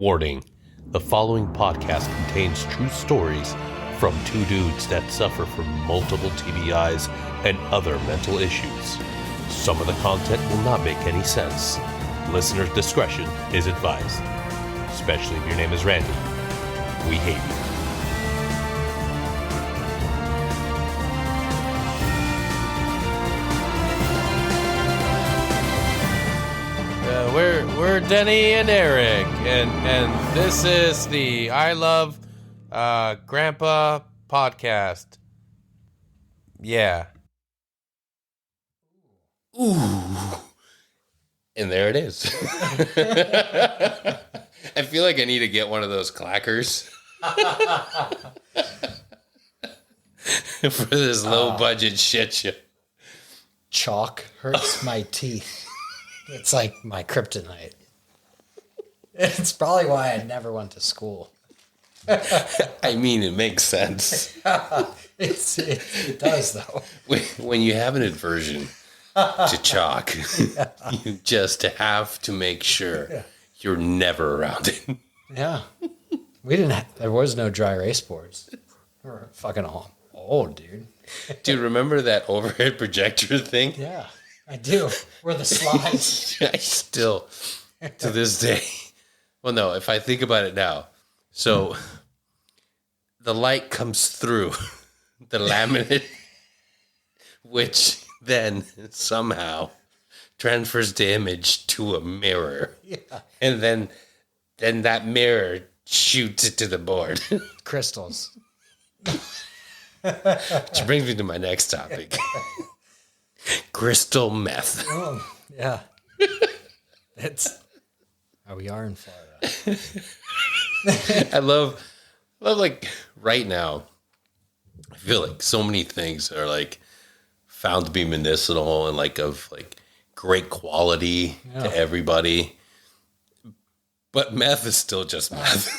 Warning, the following podcast contains true stories from two dudes that suffer from multiple TBIs and other mental issues. Some of the content will not make any sense. Listener's discretion is advised, especially if your name is Randy. We hate you. We're Denny and Eric, and this is the I Love Grandpa podcast. Yeah. Ooh. And there it is. I feel like I need to get one of those clackers for this low budget shit show. Chalk hurts my teeth. It's like my kryptonite. It's probably why I never went to school. I mean, it makes sense. It does, though. When you have an aversion to chalk, you just have to make sure you're never around it. Yeah. There was no dry erase boards. We were fucking old, dude. Dude, remember that overhead projector thing? Yeah, I do. Where the slides. I still, to this day. Well, no, if I think about it now. So, the light comes through the laminate, which then somehow transfers the image to a mirror. Yeah. And then that mirror shoots it to the board. Crystals. Which brings me to my next topic. Crystal meth. Oh, yeah. We are in Florida. I love like right now, I feel like so many things are like found to be medicinal and like of like great quality to everybody. But meth is still just meth.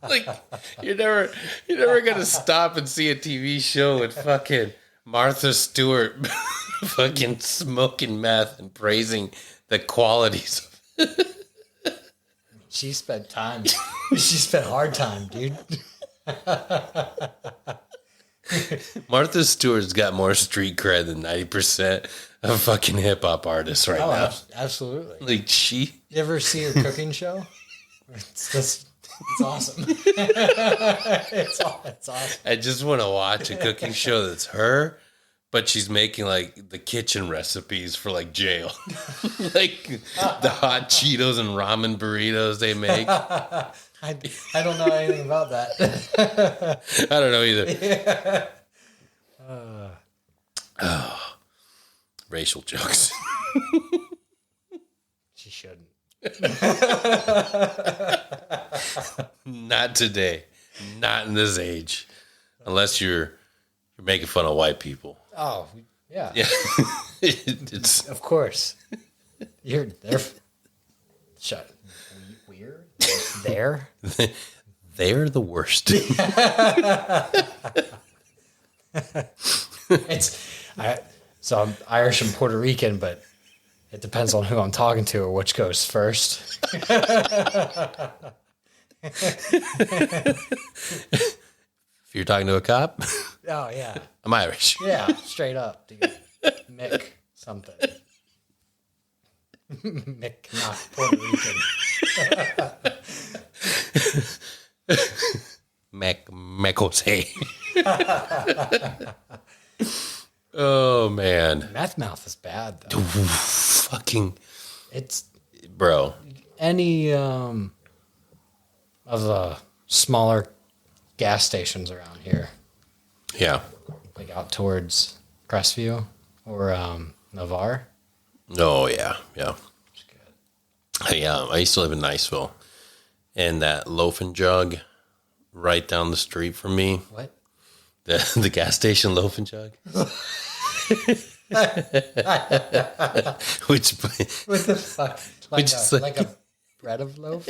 Like you're never gonna stop and see a TV show with fucking Martha Stewart fucking smoking meth and praising the qualities of it. She spent time. She spent hard time, dude. Martha Stewart's got more street cred than 90% of fucking hip hop artists right now. Absolutely. Like You ever see her cooking show? It's awesome. It's awesome. I just want to watch a cooking show that's her, but she's making like the kitchen recipes for like jail. Like the hot Cheetos and ramen burritos they make. I don't know anything about that. I don't know either. Yeah. Racial jokes. She shouldn't. Not today. Not in this age. Unless you're making fun of white people. Oh, yeah. Yeah. It's Of course. They're shut. Weird. They're the worst. So I'm Irish and Puerto Rican, but it depends on who I'm talking to or which goes first. If you're talking to a cop, Oh, yeah. I'm Irish. Yeah, straight up, dude. Mick something. Mick, not Puerto Rican. Mac Jose. Oh, man. Meth mouth is bad, though. Fucking, It's bro. any of the smaller gas stations around here, Yeah. like out towards Crestview or Navarre. Oh, yeah. Yeah. It's good. I used to live in Niceville. And that loaf and jug right down the street from me, What? the gas station loaf and jug. Which What the fuck? Like a bread of loaf?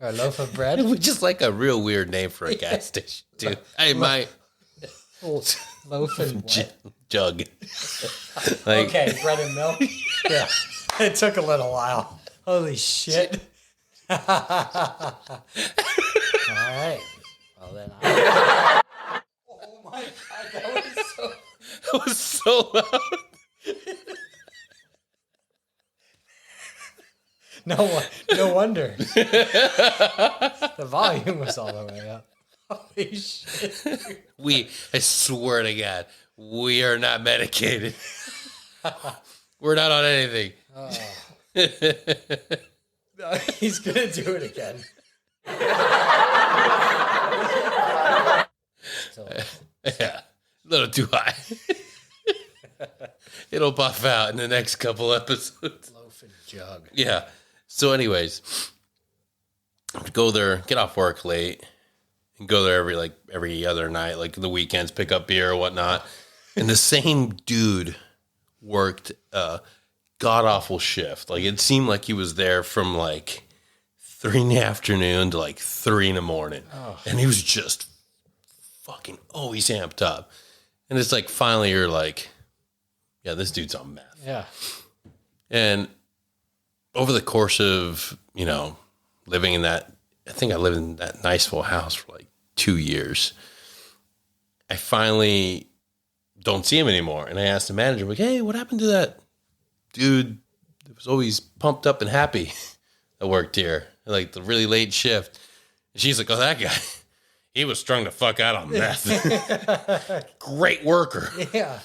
Or a loaf of bread? which is like a real weird name for a gas station, too. Hey, my Loaf and what? jug. Like, Okay, bread and milk. Yeah. It took a little while. Holy shit. All right. Well, then oh my God. That was so loud. No wonder. The volume was all the way up. Holy shit. I swear to God, we are not medicated. We're not on anything. No, he's gonna do it again. Yeah, a little too high. It'll buff out in the next couple episodes. Loaf and jug. Yeah. So anyways, I would go there, get off work late, and go there every other night, like the weekends, pick up beer or whatnot. And the same dude worked a god-awful shift. Like, it seemed like he was there from, 3 in the afternoon to, 3 in the morning. Oh. And he was just fucking always amped up. And it's finally you're yeah, this dude's on meth. Yeah. And over the course of, living in that, I think I lived in that Niceville house for 2 years. I finally don't see him anymore. And I asked the manager, hey, what happened to that dude that was always pumped up and happy that worked here? The really late shift. And she's like, oh, that guy, he was strung the fuck out on meth. Great worker. Yeah.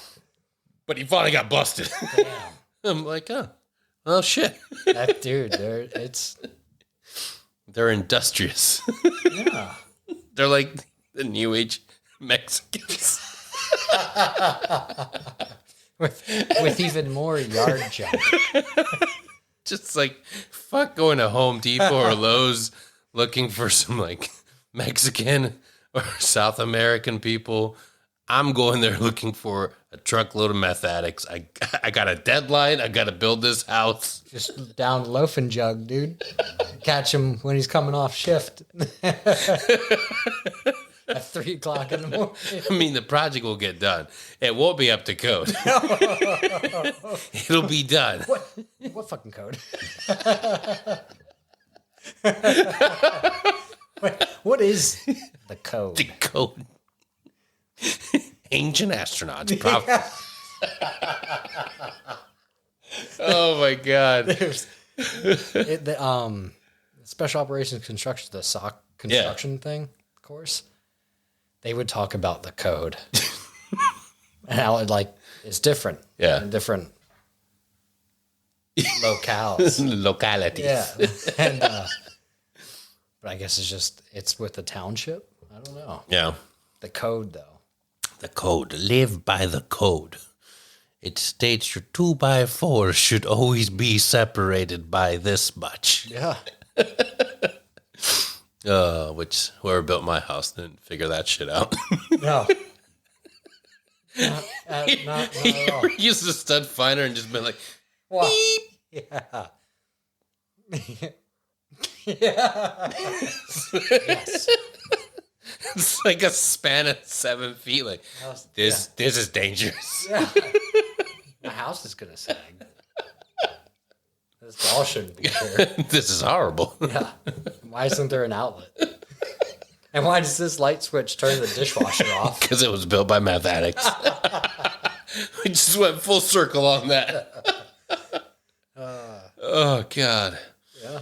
But he finally got busted. Damn. I'm like, oh shit. That dude, they're industrious. Yeah. They're like the new age Mexicans. with even more yard junk. Just fuck going to Home Depot or Lowe's looking for some Mexican or South American people. I'm going there looking for a truckload of meth addicts. I got a deadline. I got to build this house. Just down loaf and jug, dude. Catch him when he's coming off shift. At 3 o'clock in the morning. I mean, the project will get done. It won't be up to code. It'll be done. What fucking code? What is the code? The code. Ancient astronauts, probably. Oh my God. The special operations construction, the SOC construction thing, of course. They would talk about the code and how it is different. Yeah. In different locales. Localities. Yeah. And, but I guess it's with the township. I don't know. Yeah. The code, though. The code. Live by the code. It states your 2x4 should always be separated by this much. Yeah. Which whoever built my house didn't figure that shit out. No. Not at all. Used a stud finder and just been like, Wow. beep. Yeah. Yeah. Yes. It's like a span of 7 feet. This is dangerous. Yeah. My house is gonna sag. This wall shouldn't be here. This is horrible. Yeah. Why isn't there an outlet? And why does this light switch turn the dishwasher off? Because it was built by meth addicts. We just went full circle on that. Oh, God. Yeah.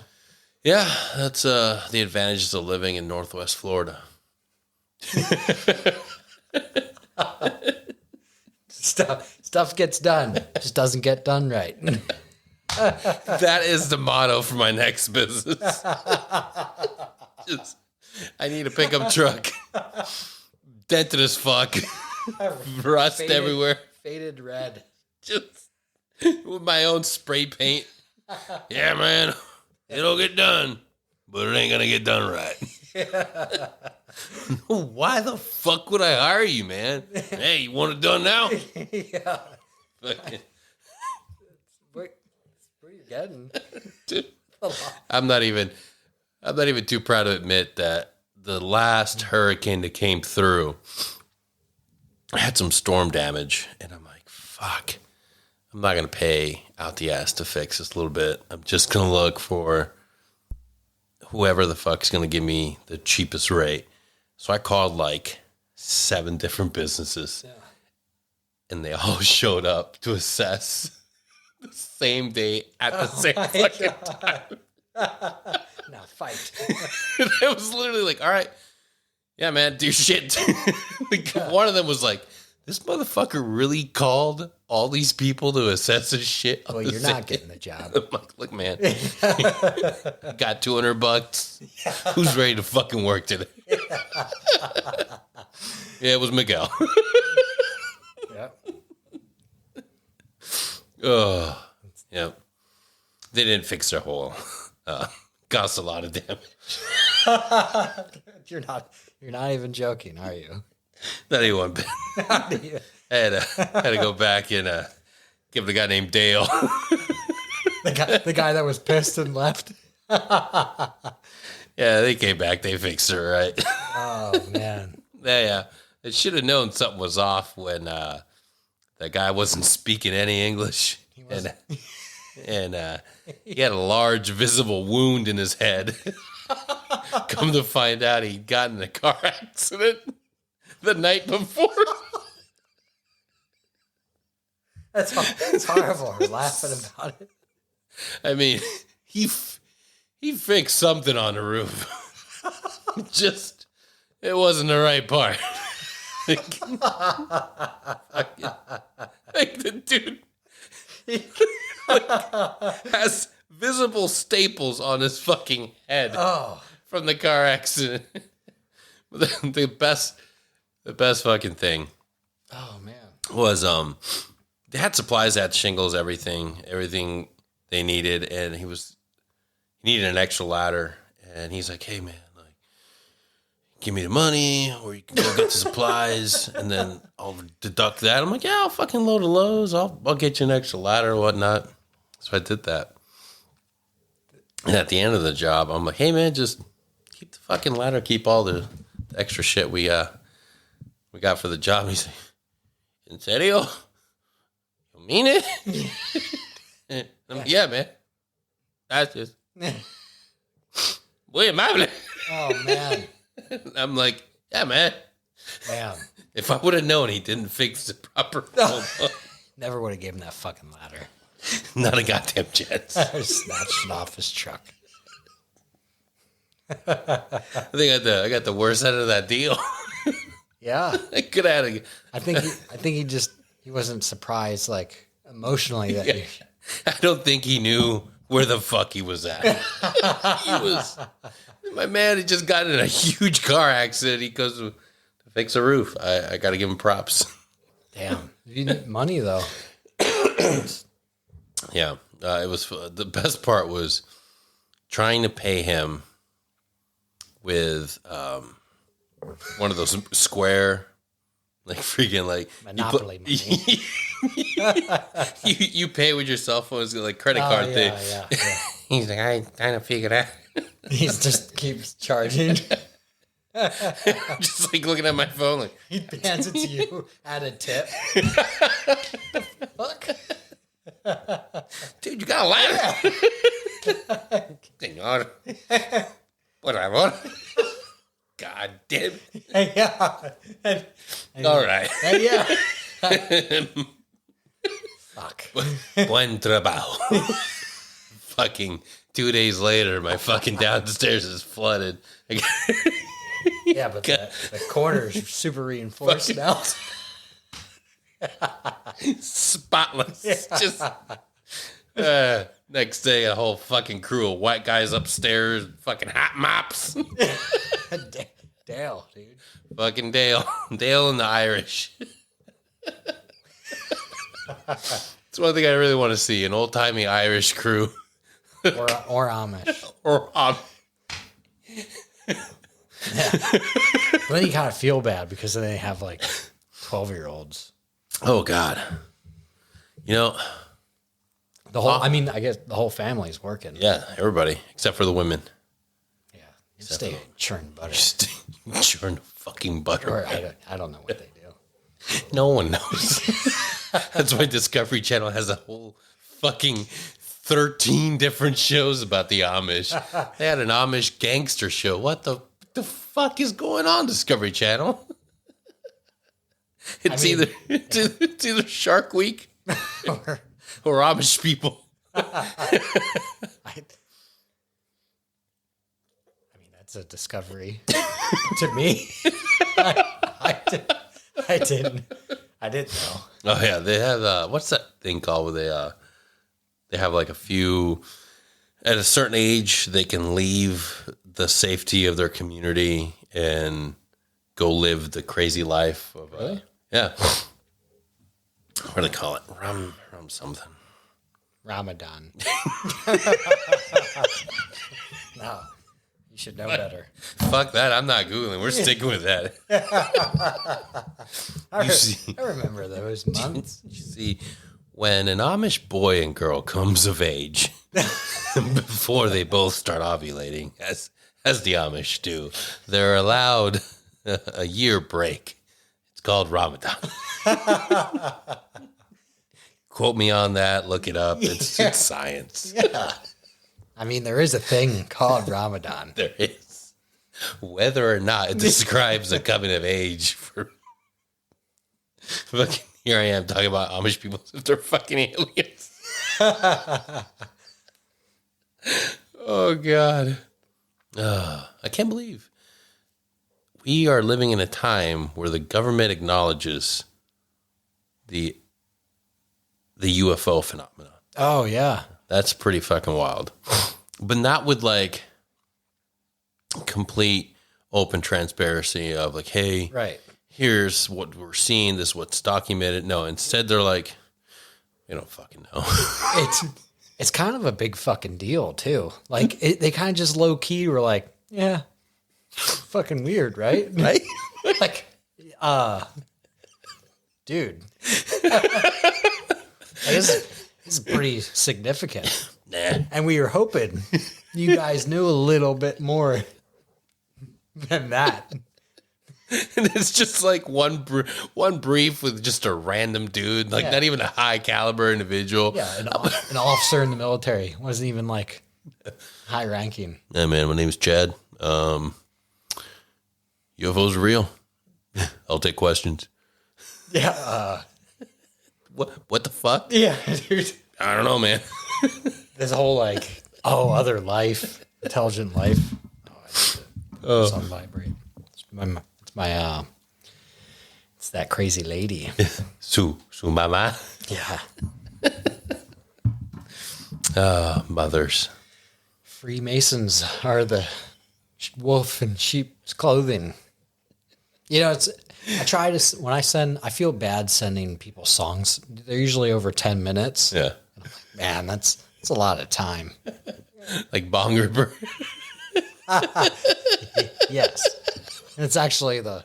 Yeah, that's the advantages of living in Northwest Florida. Stuff gets done. Just doesn't get done right. That is the motto for my next business. I need a pickup truck. Dented as fuck. Rust everywhere. Faded red. Just with my own spray paint. Yeah, man. It'll get done. But it ain't gonna get done right. Yeah. Why the fuck would I hire you, man? Hey, you want it done now? Yeah. Fucking. Where you getting? Dude, I'm not even too proud to admit that the last hurricane that came through had some storm damage, and I'm like, fuck. I'm not going to pay out the ass to fix this a little bit. I'm just going to look for whoever the fuck's going to give me the cheapest rate. So I called like 7 different businesses, and they all showed up to assess the same day at the same fucking time. Now fight. It was literally like, all right, yeah, man, do shit. Like, one of them was like, this motherfucker really called all these people to assess his shit. Well, you're not getting the job. I'm like, look, man, got $200. Who's ready to fucking work today? Yeah, it was Miguel. Yep. Oh, yeah. They didn't fix their hole. Caused a lot of damage. You're not even joking, are you? Not even one bit. I had to go back and give the guy named Dale. The guy that was pissed and left. Yeah, they came back. They fixed it, right? Oh man. Yeah. They should have known something was off when that guy wasn't speaking any English, and he had a large visible wound in his head. Come to find out, he'd gotten in a car accident the night before. That's horrible. We're laughing about it. I mean, he fixed something on the roof. Just, it wasn't the right part. Like the dude has visible staples on his fucking head from the car accident. The best fucking thing. Oh man. Was they had supplies, they had shingles, everything they needed, and he needed an extra ladder, and he's like, hey man, like, give me the money, or you can go get the supplies, and then I'll deduct that. I'm like, yeah, I'll fucking load of Lowe's, I'll get you an extra ladder or whatnot. So I did that. And at the end of the job, I'm like, hey man, just keep the fucking ladder, keep all the extra shit we got for the job. He's like, in serio? You mean it? I'm like, yeah, man. That's just muy amable. Oh man. I'm like, yeah, man. Damn. If I would have known he didn't fix the proper Never would have given that fucking ladder. not a goddamn chance. I snatched it off his truck. I think I got the worst end of that deal. Yeah. I could have had I think he wasn't surprised, like, emotionally that I don't think he knew where the fuck he was at. My man had just gotten in a huge car accident. He goes to fix a roof. I got to give him props. Damn. You need money, though. Yeah. It was the best part was trying to pay him with one of those square, like freaking like Monopoly money. you pay with your cell phone. It's like credit card thing. Yeah. He's like, I ain't trying to figure it out. He just keeps charging. Just like looking at my phone, like He hands it to you at a tip. Fuck. dude, you got a ladder. Señor, por favor. God damn. Yeah. All right. Yeah. Fuck. Buen trabajo. Fucking 2 days later, my fucking downstairs is flooded. Yeah, but the corners are super reinforced now. Spotless. Just next day, a whole fucking crew of white guys upstairs, fucking hot mops. Dale, dude. Fucking Dale and the Irish. It's one thing I really want to see, an old-timey Irish crew. Or Amish. Or Yeah. But then you kind of feel bad because then they have like 12-year-olds. Oh, God. You know, The whole, I mean, I guess the whole family's working. yeah, everybody, except for the women. Yeah. You stay churn butter. Just churn fucking butter. Or I don't know what they do. No one knows. That's why Discovery Channel has a whole fucking 13 different shows about the Amish. They had an Amish gangster show. What the fuck is going on, Discovery Channel? It's either Shark Week or Amish people. I mean, that's a discovery to me. I didn't know. Oh yeah, they have what's that thing called where they have like a few at a certain age they can leave the safety of their community and go live the crazy life of Really? Yeah. What do they call it? Rum something. Ramadan. No, you should know better. Fuck that. I'm not Googling. We're sticking with that. I remember those months. You see, when an Amish boy and girl comes of age, before they both start ovulating, as the Amish do, they're allowed a year break. It's called Ramadan. Quote me on that. Look it up. It's science. Yeah. I mean, there is a thing called Ramadan. There is. Whether or not it describes a coming of age for fucking here I am talking about Amish people if they're fucking aliens. Oh God. I can't believe we are living in a time where the government acknowledges the UFO phenomenon. Oh yeah. That's pretty fucking wild. But not with like complete open transparency of like, hey, Right. here's what we're seeing, this is what's documented. No, instead they're like, we don't fucking know. It's kind of a big fucking deal too. Like they kind of just low key were like, yeah, fucking weird, right? Right? Like, dude, this is pretty significant. Nah. And we were hoping you guys knew a little bit more than that. And it's just like one brief with just a random dude, like not even a high caliber individual. Yeah, an officer in the military wasn't even like high ranking. Hey man, my name is Chad. UFOs are real. I'll take questions. Yeah. What the fuck? Yeah, dude. I don't know, man. This whole like, other life, intelligent life. It's on vibrate. It's that crazy lady. Su mama. Yeah. Mothers. Freemasons are the wolf in sheep's clothing. You know, I feel bad sending people songs. They're usually over 10 minutes. Yeah. Man, that's a lot of time. Like Bong Ripper. Yes. And it's actually the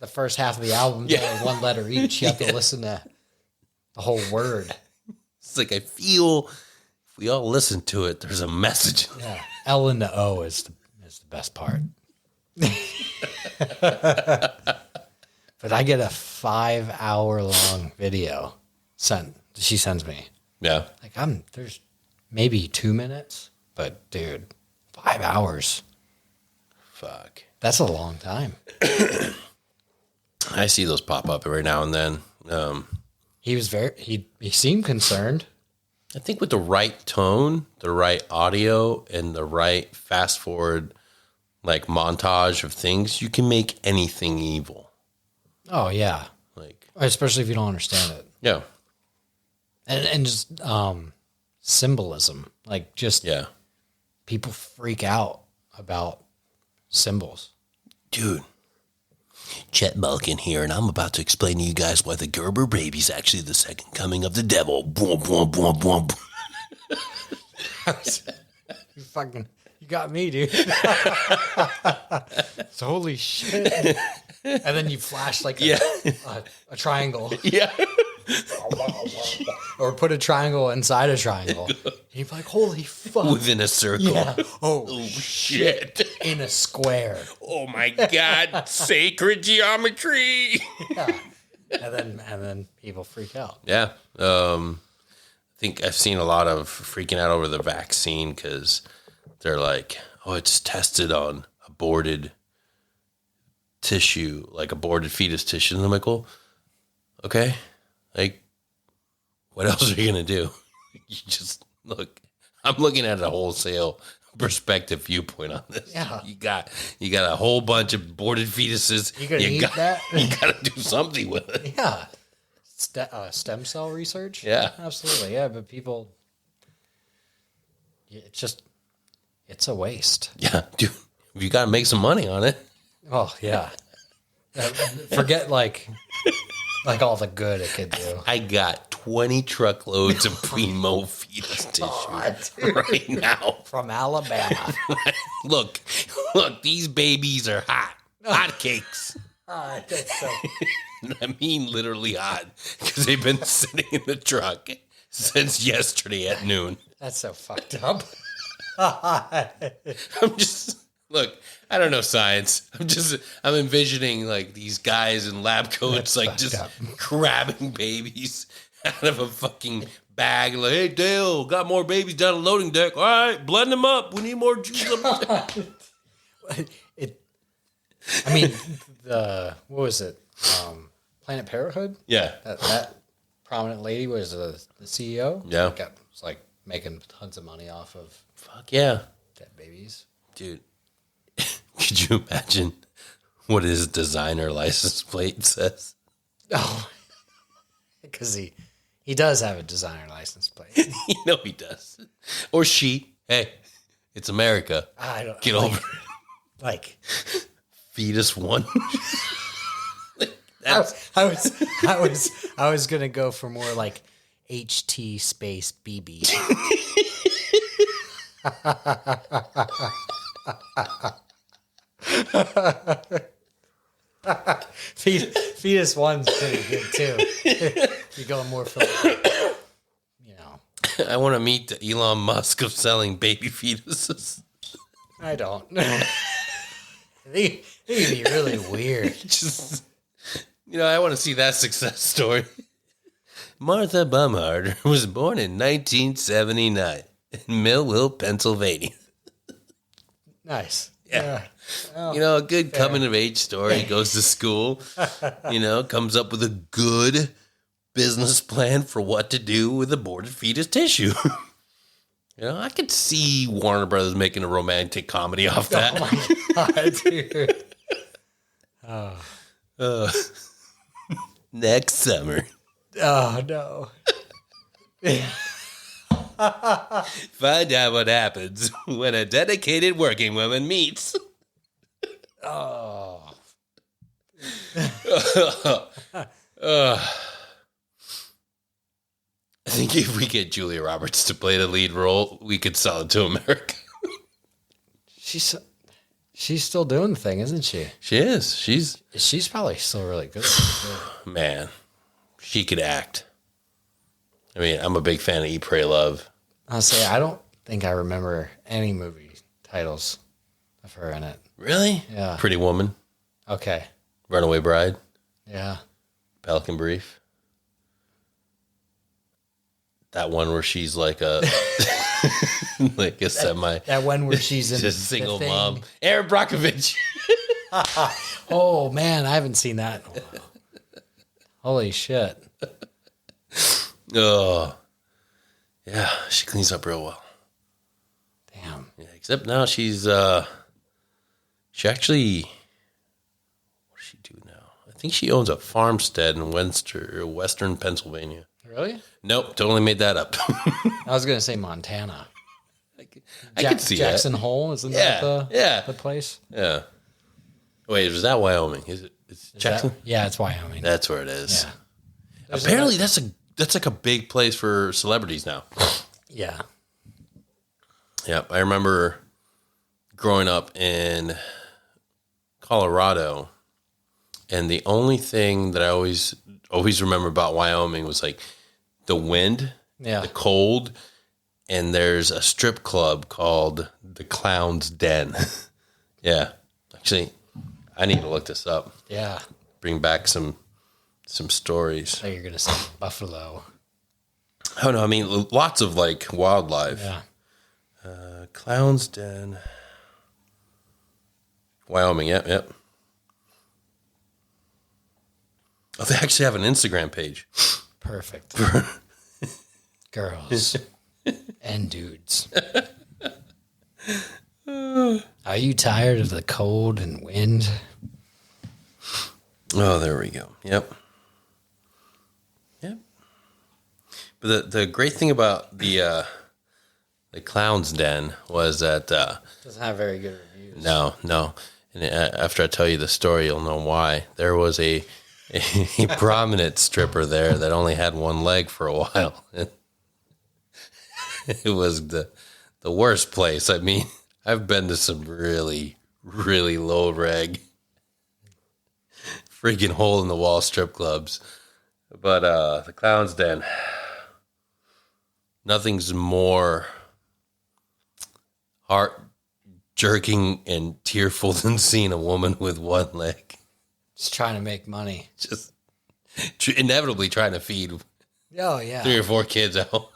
first half of the album, only one letter each. You have to listen to the whole word. It's like I feel if we all listen to it, there's a message. Yeah. L and the O is the best part. But I get a 5-hour long video she sends me. Yeah. Like there's maybe 2 minutes, but dude, 5 hours. Fuck. That's a long time. I see those pop up every now and then. He was he seemed concerned. I think with the right tone, the right audio, and the right fast forward like montage of things, you can make anything evil. Oh yeah. Like Especially if you don't understand it. yeah. And just symbolism. Like just people freak out about symbols. Dude, Chet Malkin here, and I'm about to explain to you guys why the Gerber baby's actually the second coming of the devil. Boom, boom, boom, boom. You got me, dude. So, holy shit. And then you flash like a triangle. Yeah. Or put a triangle inside a triangle. And you're like, holy fuck. Within a circle. Yeah. Oh, shit. In a square. Oh, my God. Sacred geometry. Yeah. and then people freak out. Yeah. I think I've seen a lot of freaking out over the vaccine because they're like, oh, it's tested on aborted tissue, like aborted fetus tissue. And I'm like, well, okay. Like, what else are you going to do? You just look, I'm looking at a wholesale perspective viewpoint on this. Yeah. You got a whole bunch of aborted fetuses. You gonna eat that? You got to do something with it. Yeah. Stem cell research? Yeah. Absolutely. Yeah. But people, it's a waste. Yeah, dude, you got to make some money on it. Oh, yeah. Forget like all the good it could do. I got 20 truckloads of primo fetus tissue right now. From Alabama. Look, these babies are hot. Hot cakes. That's so... I mean literally hot because they've been sitting in the truck since yesterday at noon. That's so fucked up. I'm just, look, I don't know science. I'm envisioning like these guys in lab coats, like just grabbing babies out of a fucking bag. Like, hey, Dale, got more babies down the loading deck. All right, blend them up. We need more juice. What was it? Planet Parenthood? Yeah. That prominent lady was the CEO. Yeah. Was like making tons of money off of Fuck yeah. dead babies. Dude, could you imagine what his designer license plate says? Oh, because he does have a designer license plate. You know he does. Or she. Hey, it's America. I don't Get over it. Like Fetus one. I was gonna go for more like HT space BB. Fetus one's pretty good too. You go more for, you know. I want to meet the Elon Musk of selling baby fetuses. I don't. They can be really weird. Just, I want to see that success story. Martha Bumhard was born in 1979 in Millville, Pennsylvania. Nice. Yeah. Oh, A good coming of age story. Goes to school, comes up with a good business plan for what to do with aborted fetus tissue. I could see Warner Brothers making a romantic comedy off that. Oh my God, dude. Next summer. Oh, no. Find out what happens when a dedicated working woman meets. Oh. I think if we get Julia Roberts to play the lead role, we could sell it to America. She's still doing the thing, isn't she? She is. She's probably still really good. Man, she could act. I mean, I'm a big fan of Eat, Pray, Love. I'll say I don't think I remember any movie titles of her in it. Really? Yeah. Pretty Woman. Okay. Runaway Bride. Yeah. Pelican Brief. That one where she's like a like a semi That one where she's in just single the thing. mom. Aaron Brockovich. Oh man, I haven't seen that. Holy shit. Oh. Yeah, she cleans up real well. Damn. Yeah, except now she actually, what does she do now? I think she owns a farmstead in Western Pennsylvania. Really? Nope, totally made that up. I was gonna say Montana. I could see Jackson that. Hole, isn't that the place? Yeah. Wait, was that Wyoming? Is it? It's Jackson? Yeah, it's Wyoming. That's where it is. Yeah. Apparently, that's like a big place for celebrities now. Yeah. Yeah, I remember growing up in Colorado, and the only thing that I always remember about Wyoming was like the wind, the cold, and there's a strip club called the Clown's Den. Yeah, actually, I need to look this up. Yeah. Bring back some some stories. So you're gonna say buffalo. Oh no, I mean lots of like wildlife. Yeah. Clown's Den, Wyoming. Yep. Oh, they actually have an Instagram page. Perfect. Girls and dudes. Are you tired of the cold and wind? Oh, there we go. Yep. But the great thing about the Clown's Den was that Doesn't have very good reviews. no. And after I tell you the story, you'll know why. There was a prominent stripper there that only had one leg for a while. It was the worst place. I mean, I've been to some really, really low reg, freaking hole in the wall strip clubs. But the Clown's Den, nothing's more heart jerking and tearful than seeing a woman with one leg. Just trying to make money. Just inevitably trying to feed Oh, yeah. 3 or 4 kids out.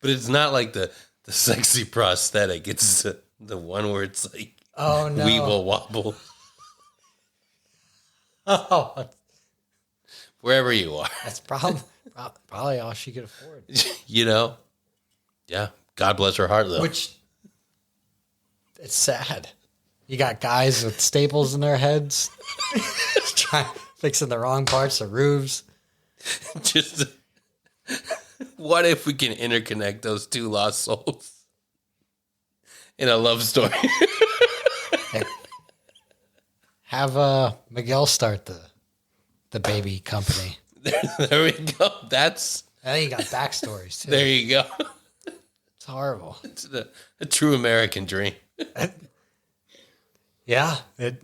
But it's not like the sexy prosthetic. It's the one where it's like, Oh, no. we will wobble Oh, wherever you are. that's probably all she could afford. You know? Yeah. God bless her heart, though. Which, it's sad. You got guys with staples in their heads, fixing the wrong parts of roofs. Just, what if we can interconnect those 2 lost souls in a love story? Have Miguel start the baby company. There we go. That's, And then you got backstories too. there you go. It's horrible. It's a true American dream. Yeah, it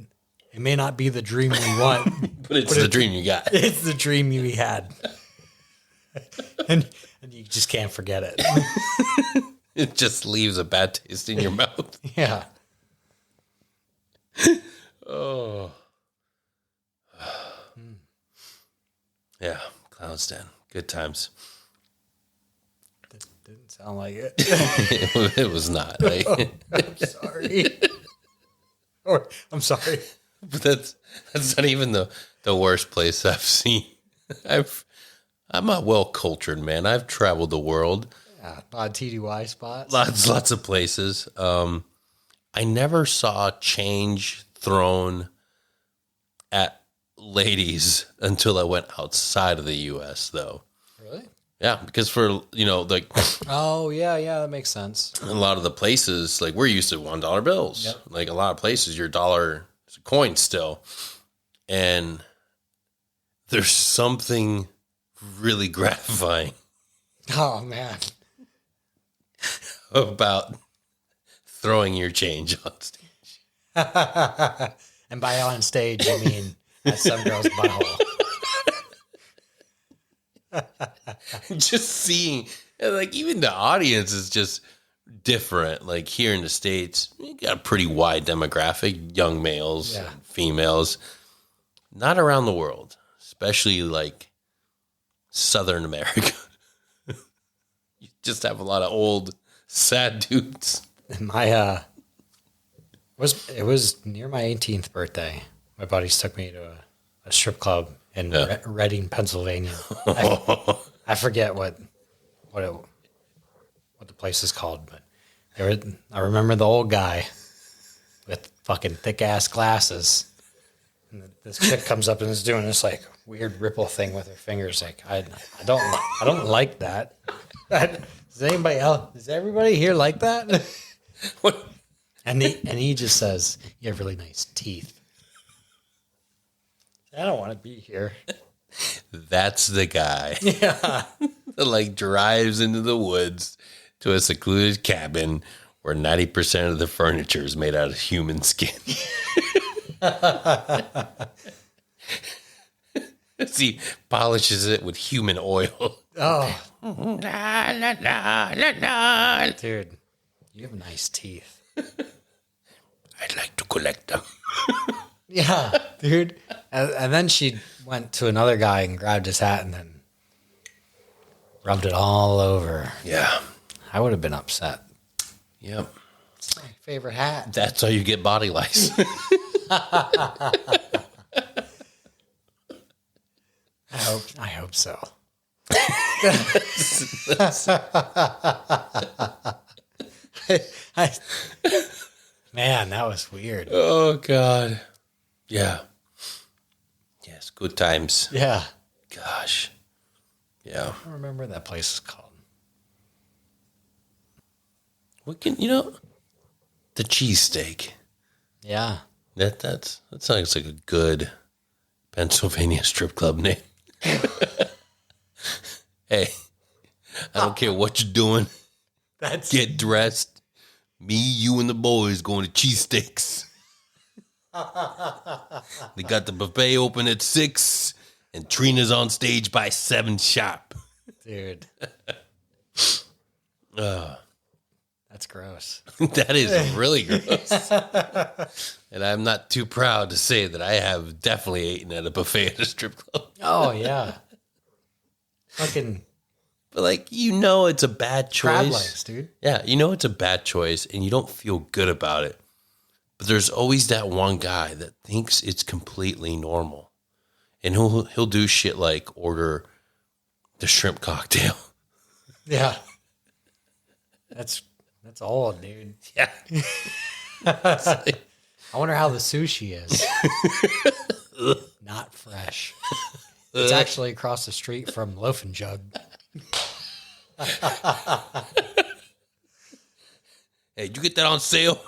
may not be the dream we want, But it's the dream you got. it's the dream you had, and you just can't forget it. It just leaves a bad taste in your mouth. Yeah. Oh. Yeah, Clown's Den. Good times. Didn't sound like it. It was not. Like, I'm sorry. Or I'm sorry. but that's not even the worst place I've seen. I'm a well-cultured man. I've traveled the world. Yeah, odd TDY spots. Lots of places. I never saw change thrown at ladies until I went outside of the U.S., though. Really? Yeah, because for, like Oh, yeah, that makes sense. a lot of the places, like we're used to $1 bills. Yep. Like a lot of places, your dollar is a coin still. And there's something really gratifying Oh, man. about throwing your change on stage. And by on stage, you mean at some girl's butthole. Just seeing, like, even the audience is just different. Like here in the States, you got a pretty wide demographic, young males, Yeah. and females. Not around the world, especially like Southern America. You just have a lot of old, sad dudes. And my it was near my 18th birthday. My buddies took me to a strip club in Reading, Pennsylvania. I forget what the place is called, but I remember the old guy with fucking thick ass glasses. And this chick comes up and is doing this like weird ripple thing with her fingers. Like I don't like that. Does everybody here like that? What? And he just says, "You have really nice teeth." I don't want to be here. That's the guy Yeah. that like drives into the woods to a secluded cabin where 90% of the furniture is made out of human skin. He polishes it with human oil. Oh, La, la, la, la, la. dude, you have nice teeth. I'd like to collect them. Yeah, dude. And then she'd went to another guy and grabbed his hat and then rubbed it all over. Yeah. I would have been upset. Yep. It's my favorite hat. That's how you get body lice. I hope so. Man, that was weird. Oh, God. Yeah. Yes, good times. Yeah. Gosh. Yeah. I don't remember what that place is called. What can, the cheesesteak. Yeah. That sounds like a good Pennsylvania strip club name. Hey, I don't care what you're doing. Get dressed. Me, you, and the boys going to cheesesteaks. They got the buffet open at 6, and Trina's on stage by 7 sharp. Dude. That's gross. That is really gross. And I'm not too proud to say that I have definitely eaten at a buffet at a strip club. Oh, yeah. Fucking But it's a bad choice. crab legs, dude. Yeah, it's a bad choice and you don't feel good about it. But there's always that one guy that thinks it's completely normal. And he'll do shit like order the shrimp cocktail. Yeah. That's old, dude. Yeah. I wonder how the sushi is. Not fresh. It's actually across the street from Loaf and Jug. Hey, did you get that on sale?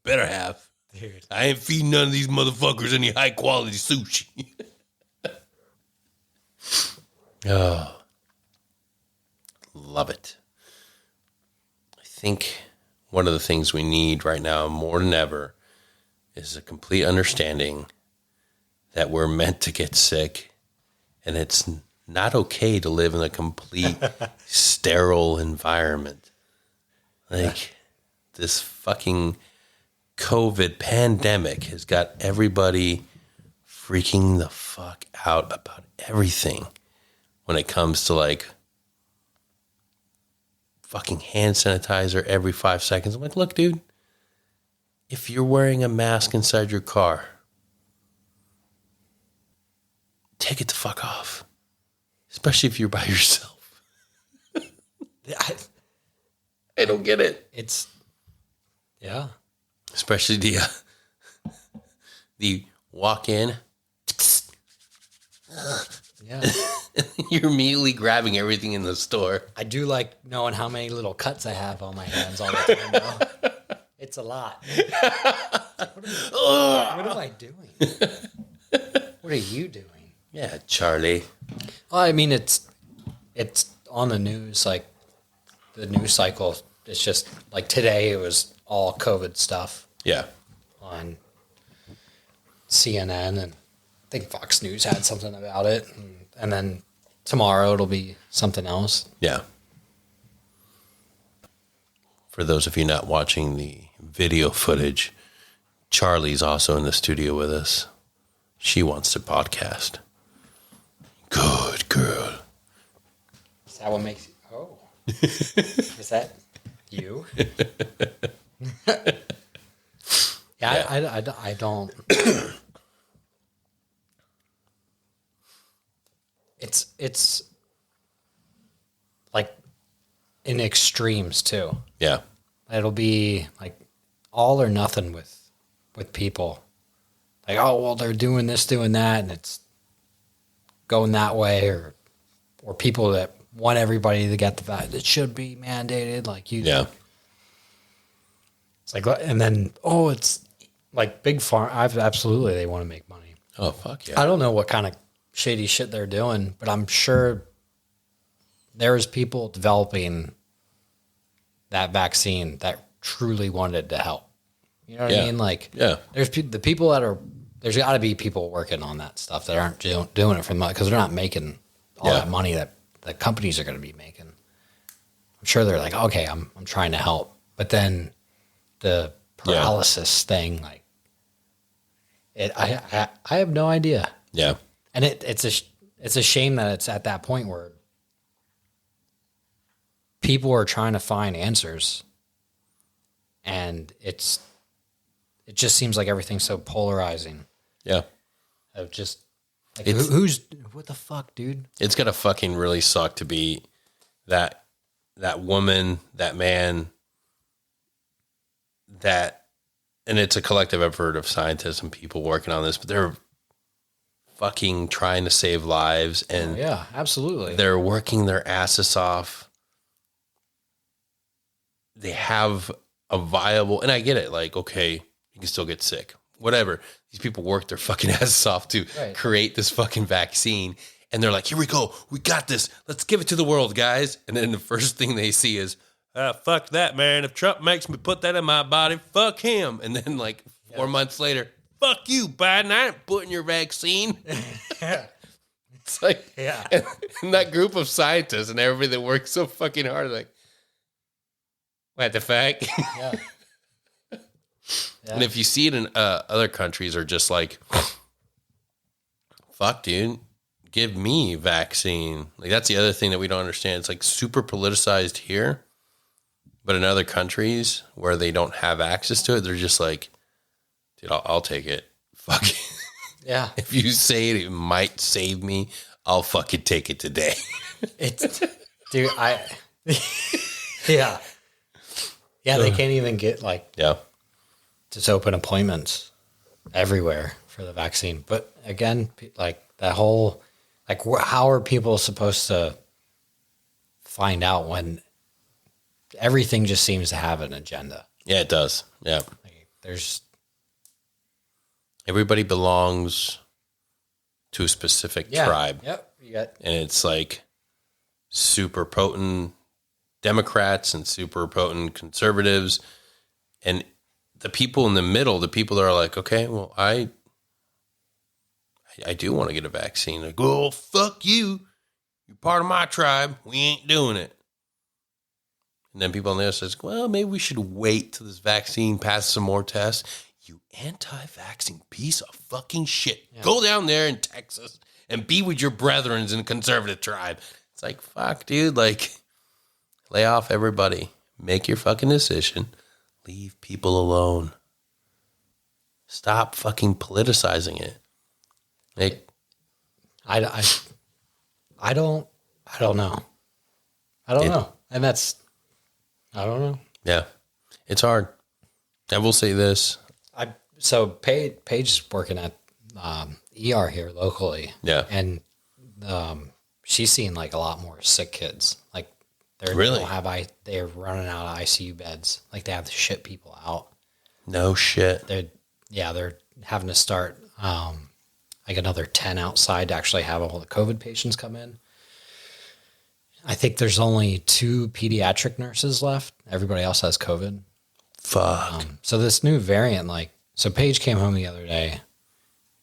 Better have. Dude. I ain't feeding none of these motherfuckers any high quality sushi. Oh. Love it. I think one of the things we need right now more than ever is a complete understanding that we're meant to get sick and it's not okay to live in a complete sterile environment. This fucking COVID pandemic has got everybody freaking the fuck out about everything when it comes to fucking hand sanitizer every 5 seconds. I'm like, look, dude, if you're wearing a mask inside your car, take it the fuck off. Especially if you're by yourself. I don't get it. It's, yeah. Especially the walk in. Yeah. You're immediately grabbing everything in the store. I do like knowing how many little cuts I have on my hands all the time, though. It's a lot. What am I doing? What are you doing? Yeah, Charlie. Well, I mean, it's on the news, the news cycle. It's just today it was all COVID stuff. Yeah. On CNN, and I think Fox News had something about it. And then tomorrow it'll be something else. Yeah. For those of you not watching the video footage, Charlie's also in the studio with us. She wants to podcast. Good girl. Is that what makes you? Oh. Is that you? Yeah. I don't. It's in extremes too. Yeah. It'll be all or nothing with people. Oh, well, they're doing this, doing that, and it's going that way, or people that want everybody to get the vaccine. It should be mandated, you. Yeah. It's and then it's big farm. Absolutely, they want to make money. Oh, fuck yeah. I don't know what kind of shady shit they're doing, but I'm sure there's people developing that vaccine that truly wanted to help. You know what I mean? Yeah. There's the people that are. There's got to be people working on that stuff that aren't doing it for money because they're not making all that money that the companies are going to be making. I'm sure they're okay, I'm trying to help, but then the paralysis thing, I have no idea. Yeah. And it's a shame that it's at that point where people are trying to find answers, and it just seems like everything's so polarizing. Yeah. Of just like, who's what the fuck, dude? It's gonna fucking really suck to be that woman, that man, and it's a collective effort of scientists and people working on this, but they're fucking trying to save lives, and yeah, absolutely. they're working their asses off. They have a viable, and I get it, like, okay, you can still get sick, whatever. These people work their fucking asses off to create this fucking vaccine, and they're like, here we go, we got this, let's give it to the world, guys. And then the first thing they see is, fuck that, man. If Trump makes me put that in my body, fuck him. And then like 4 months later, fuck you, Biden, I ain't putting your vaccine. It's like, and that group of scientists and everybody that works so fucking hard, like, what the fuck? Yeah. And if you see it in other countries, are just like, fuck, dude, give me vaccine. Like, that's the other thing that we don't understand. It's like super politicized here, but in other countries where they don't have access to it, they're just like, dude, I'll take it. Fuck it. Yeah. If you say it might save me, I'll fucking take it today. Dude, yeah. Yeah, they can't even get like just open appointments everywhere for the vaccine. But again, like that whole, like, how are people supposed to find out when everything just seems to have an agenda? Yeah, it does. Yeah. Like, there's everybody belongs to a specific tribe. Yep. And it's like super potent Democrats and super potent conservatives, and the people in the middle, the people that are like, okay, well, I do want to get a vaccine. Like, oh, fuck you. You're part of my tribe. We ain't doing it. And then people on the other side say, well, maybe we should wait till this vaccine passes some more tests. You anti-vaccine piece of fucking shit. Yeah. Go down there in Texas and be with your brethren in the conservative tribe. It's like, fuck, dude. Like, lay off everybody. Make your fucking decision. Leave people alone. Stop fucking politicizing it. Like, I don't know. I don't know. And I don't know. Yeah. It's hard. I will say this. So Paige is working at ER here locally. Yeah. And she's seen like a lot more sick kids. Like they're running out of ICU beds. Like they have to ship people out. No shit. They're having to start like another 10 outside to actually have all the COVID patients come in. I think there's only 2 pediatric nurses left. Everybody else has COVID. Fuck. So this new variant, so Paige came home the other day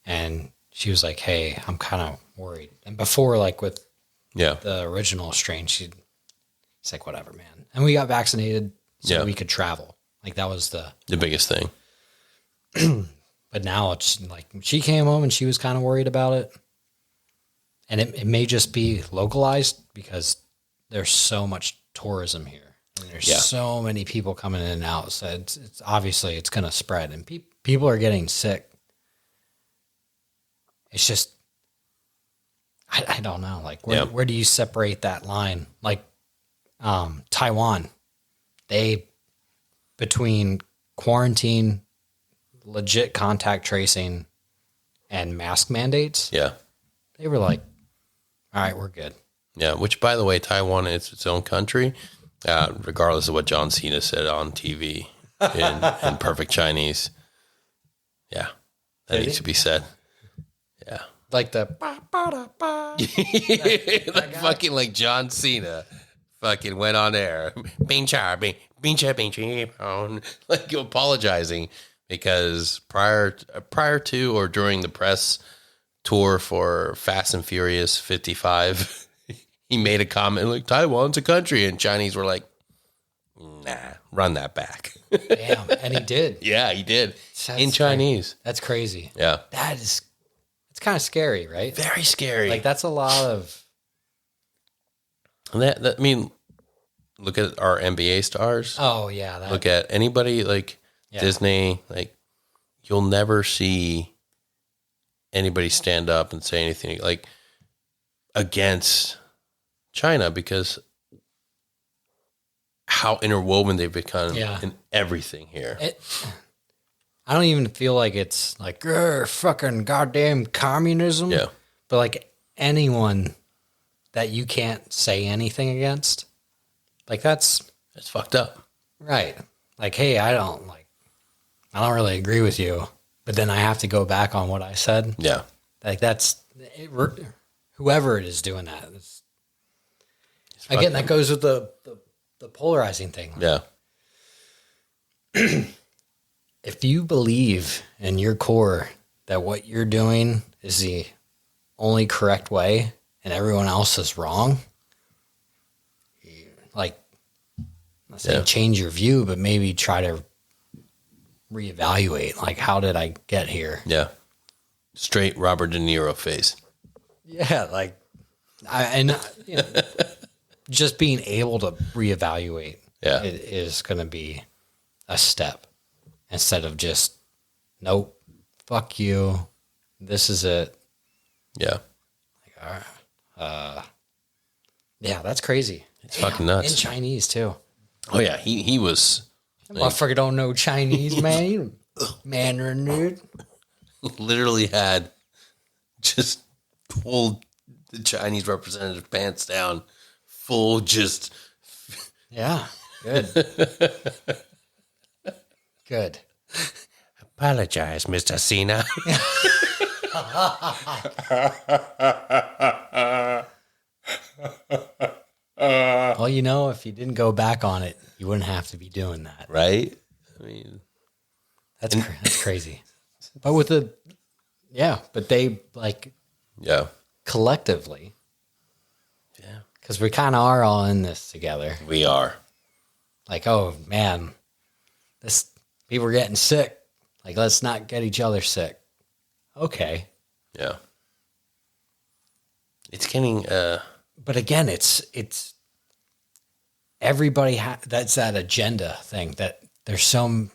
and she was like, hey, I'm kind of worried. And before, like with the original strain, she's like, whatever, man. And we got vaccinated so we could travel. Like that was the biggest thing. But now it's like she came home and she was kind of worried about it. And it may just be localized because there's so much tourism here. And there's so many people coming in and out. So it's obviously it's going to spread and people are getting sick. It's just, I don't know. Like where do you separate that line? Like Taiwan, between quarantine, legit contact tracing, and mask mandates. Yeah. They were like, all right, we're good. Yeah. Which, by the way, Taiwan is its own country. Regardless of what John Cena said on TV in perfect Chinese. Yeah. That needs to be said. Yeah. Like the like fucking like John Cena fucking went on air. Like apologizing because prior to or during the press tour for Fast and Furious 55, he made a comment like, Taiwan's a country, and Chinese were like, nah, run that back. Damn, and he did. Yeah, he did. In Chinese. That's crazy. Yeah. It's It's kind of scary, right? Very scary. Like that's a lot of. And I mean, look at our NBA stars. Oh yeah. Look at anybody like Disney. Like you'll never see anybody stand up and say anything like against China because how interwoven they've become in everything here. I don't even feel like it's like fucking goddamn communism. Yeah. But like anyone that you can't say anything against, like that's fucked up. Right. Like, hey, I don't really agree with you, but then I have to go back on what I said. Yeah. Like whoever it is doing that. Again, that goes with the polarizing thing. Yeah. If you believe in your core that what you're doing is the only correct way and everyone else is wrong, like, I'm not saying change your view, but maybe try to reevaluate. Like, how did I get here? Yeah. Straight Robert De Niro face. Yeah. Like, just being able to reevaluate it is going to be a step instead of just, nope, fuck you. This is it. Yeah. Like, yeah, that's crazy. It's fucking nuts. In Chinese too. Oh yeah. He was. Motherfucker don't know Chinese, man. You Mandarin, dude. Literally had just pulled the Chinese representative pants down. Full just. Yeah. Good. Good. Apologize, Mr. Cena. Well, if you didn't go back on it, you wouldn't have to be doing that. Right? I mean, that's crazy. But with but they collectively. Yeah. Because we kind of are all in this together. We are. Like, oh man, people are getting sick. Like, let's not get each other sick. Okay. Yeah. It's getting. But again, it's everybody. That's that agenda thing. That there's so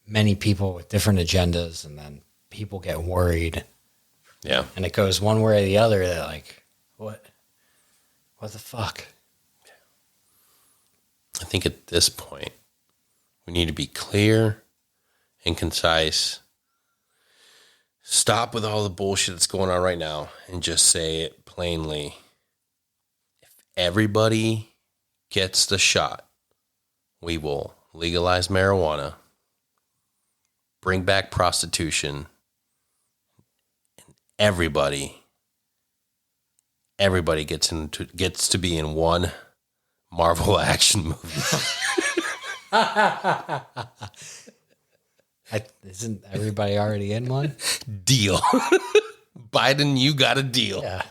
many people with different agendas, and then people get worried. Yeah. And it goes one way or the other. They're like, what the fuck? I think at this point, we need to be clear and concise. Stop with all the bullshit that's going on right now and just say it plainly. If everybody gets the shot, we will legalize marijuana, bring back prostitution, and everybody gets to be in one Marvel action movie. Isn't everybody already in one? Deal. Biden, you got a deal. Yeah.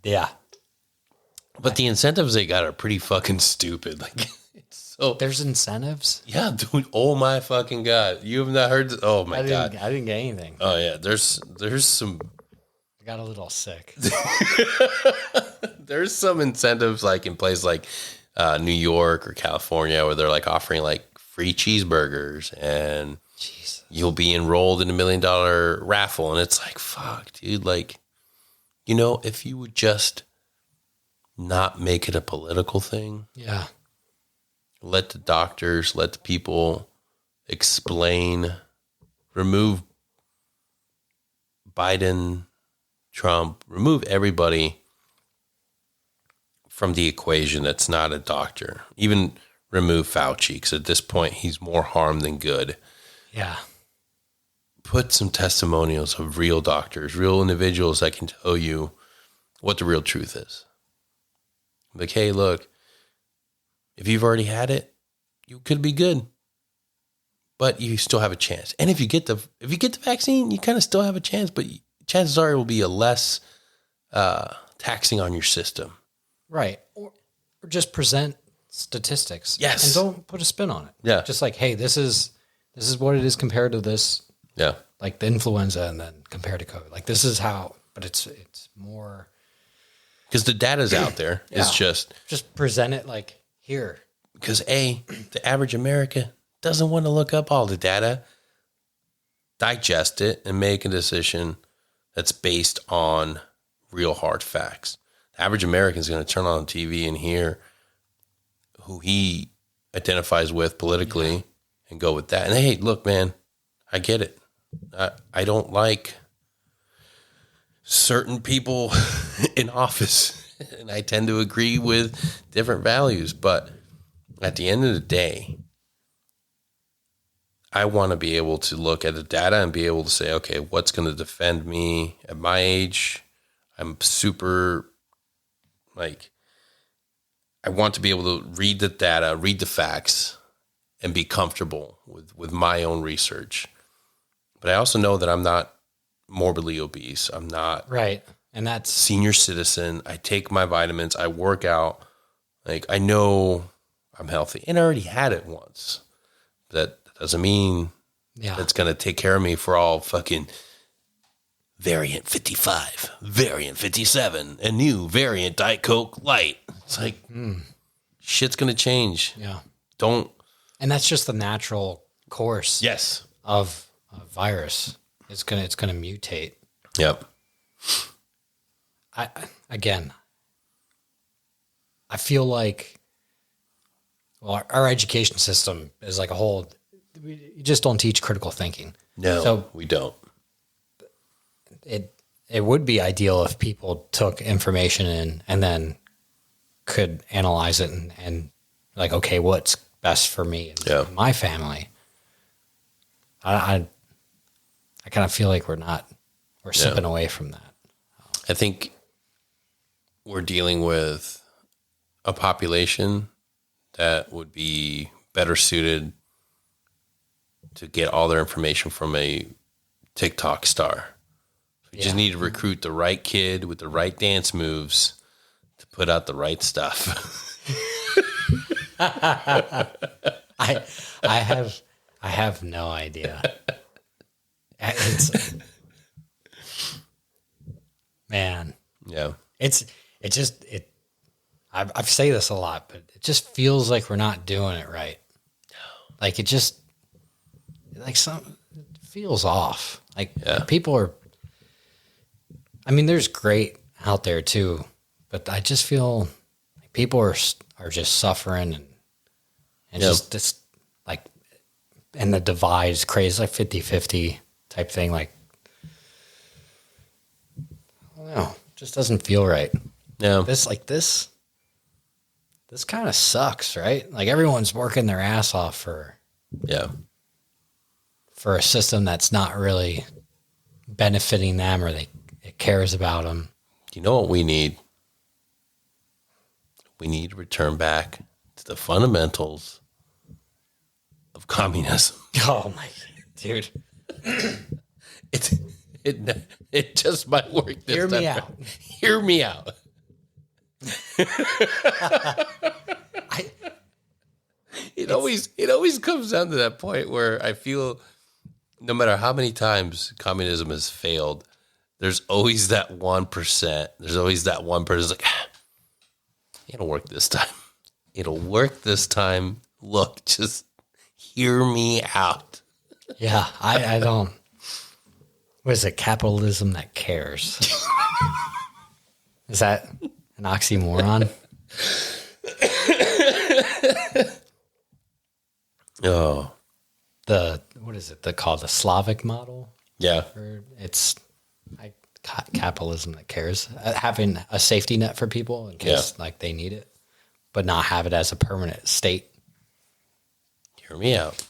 Yeah. But the incentives they got are pretty fucking stupid. Like, there's incentives? Yeah, dude. Oh my fucking God. You have not heard oh my God. I didn't get anything. Oh yeah. There's some I got a little sick. There's some incentives like in places like New York or California where they're like offering like free cheeseburgers and you'll be enrolled in $1 million raffle. And it's like, fuck, dude. Like, if you would just not make it a political thing. Yeah. Let the doctors, let the people explain, remove Biden, Trump, remove everybody from the equation that's not a doctor. Even remove Fauci, because at this point, he's more harm than good. Yeah. Put some testimonials of real doctors, real individuals that can tell you what the real truth is. Like, hey, look, if you've already had it, you could be good, but you still have a chance. And if you get the vaccine, you kind of still have a chance, but chances are it will be a less taxing on your system. Right. Or just present statistics. Yes. And don't put a spin on it. Yeah. Just like, hey, this is this is what it is compared to this, Yeah. like the influenza, and then compared to COVID. Like this is how, but it's more Because the data's out there. It's just present it like here. because the average American doesn't want to look up all the data, digest it, and make a decision that's based on real hard facts. The average American is going to turn on TV and hear who he identifies with politically and go with that. And hey, look, man, I get it. I don't like certain people in office, and I tend to agree with different values. But at the end of the day, I want to be able to look at the data and be able to say, okay, what's going to defend me at my age? I'm super, like, I want to be able to read the data, read the facts, and be comfortable with my own research. But I also know that I'm not morbidly obese. I'm not Right. And that's senior citizen. I take my vitamins. I work out. Like, I know I'm healthy. And I already had it once. That doesn't mean that's going to take care of me for all fucking variant 55, variant 57, and new variant Diet Coke Light. It's like, shit's going to change. yeah. And that's just the natural course yes. of a virus. It's gonna mutate. Yep. I feel like, well, our education system is like a whole. We just don't teach critical thinking. No, so we don't. It would be ideal if people took information in and then could analyze it and like, okay, what's best for me and my family. I kind of feel like we're slipping away from that. I think we're dealing with a population that would be better suited to get all their information from a TikTok star. We just need to recruit the right kid with the right dance moves to put out the right stuff. I have no idea. It's, man. Yeah. I say this a lot, but it just feels like we're not doing it right. Like it just, like it feels off. Like people are, I mean, there's great out there too, but I just feel like people are just suffering and just this like, and the divide is crazy, like 50-50 type thing. Like, I don't know, it just doesn't feel right. No. This kind of sucks, right? Like everyone's working their ass off for a system that's not really benefiting them, or it cares about them. You know what we need? We need to return back to the fundamentals of communism. Oh my dude. It just might work this Hear time. me out. Hear me out. It always comes down to that point where I feel no matter how many times communism has failed, there's always that 1%. There's always that one person like, it'll work this time. It'll work this time. Look, just hear me out. Yeah, I don't. What is it? Capitalism that cares. Is that an oxymoron? Oh, what is it? Called the Slavic model? yeah. Or it's like capitalism that cares. Having a safety net for people in case like they need it, but not have it as a permanent state. Hear me out.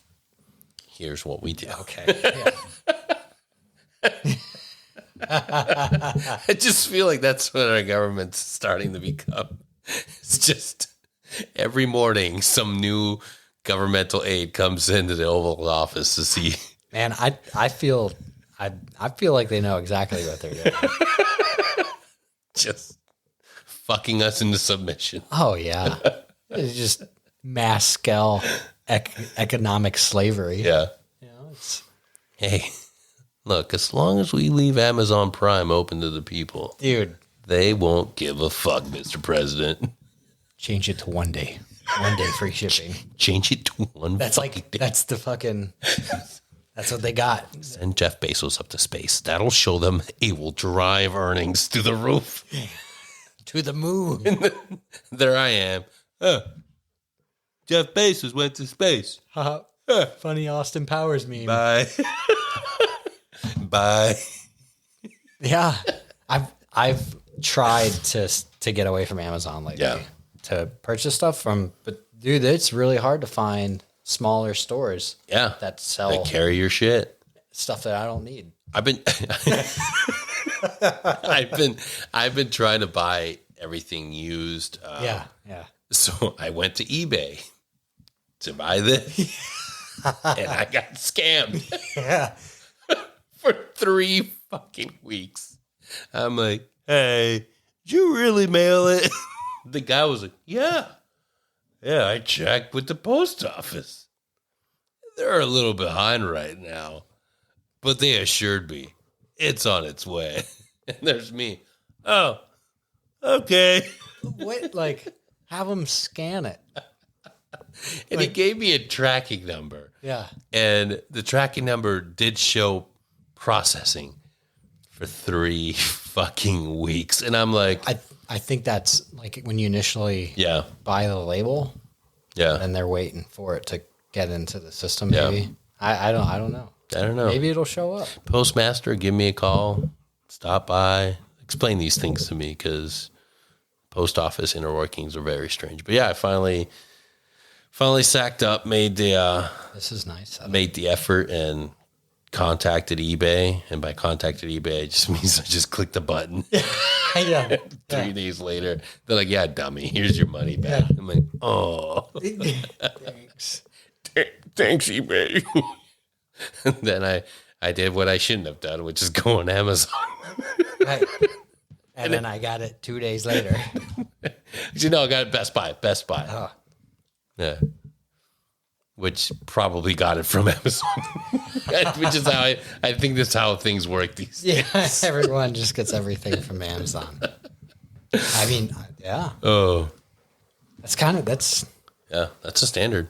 Here's what we do. Okay. Yeah. I just feel like that's what our government's starting to become. It's just every morning some new governmental aid comes into the Oval Office to see. Man, I feel like they know exactly what they're doing. Just fucking us into submission. Oh yeah, it's just mass scale economic slavery. Yeah. Hey, look, as long as we leave Amazon Prime open to the people, dude, they won't give a fuck, Mr. President. change it to 1 day. 1 day free shipping. Change it to one. That's like, day. that's the fucking, that's what they got. Send Jeff Bezos up to space. That'll show them it will drive earnings through the roof. To the moon. There I am. Jeff Bezos went to space. Funny Austin Powers meme. Bye. Bye. Yeah. I've tried to get away from Amazon lately. Yeah. To purchase stuff from, but dude, it's really hard to find smaller stores. Yeah. That sell They carry your shit. stuff that I don't need. I've been I've been trying to buy everything used. Yeah. So I went to eBay to buy this, and I got scammed. Yeah. For 3 fucking weeks. I'm like, hey, did you really mail it? The guy was like, yeah, I checked with the post office. They're a little behind right now, but they assured me it's on its way. And there's me. Oh, okay. What? Like, have them scan it. And he gave me a tracking number. Yeah. And the tracking number did show processing for 3 fucking weeks. And I'm like, I think that's like when you initially yeah, buy the label yeah. and they're waiting for it to get into the system. Yeah. Maybe I don't know. I don't know. Maybe it'll show up. Postmaster, give me a call. Stop by. Explain these things to me because post office inner workings are very strange. But yeah, I finally sacked up, made the This is nice. made the effort and contacted eBay. And by contacted eBay, it just means I just clicked the button. Yeah. 3 days later, they're like, yeah, dummy, here's your money back. I'm like, oh, Thanks. thanks, eBay. And then I did what I shouldn't have done, which is go on Amazon. Right. And then I got it 2 days later. You know, I got it Best Buy. Oh. Yeah. Which probably got it from Amazon. Which is how I think that's how things work these days. Yeah, everyone just gets everything from Amazon. I mean, yeah. Oh. That's Yeah, that's a standard.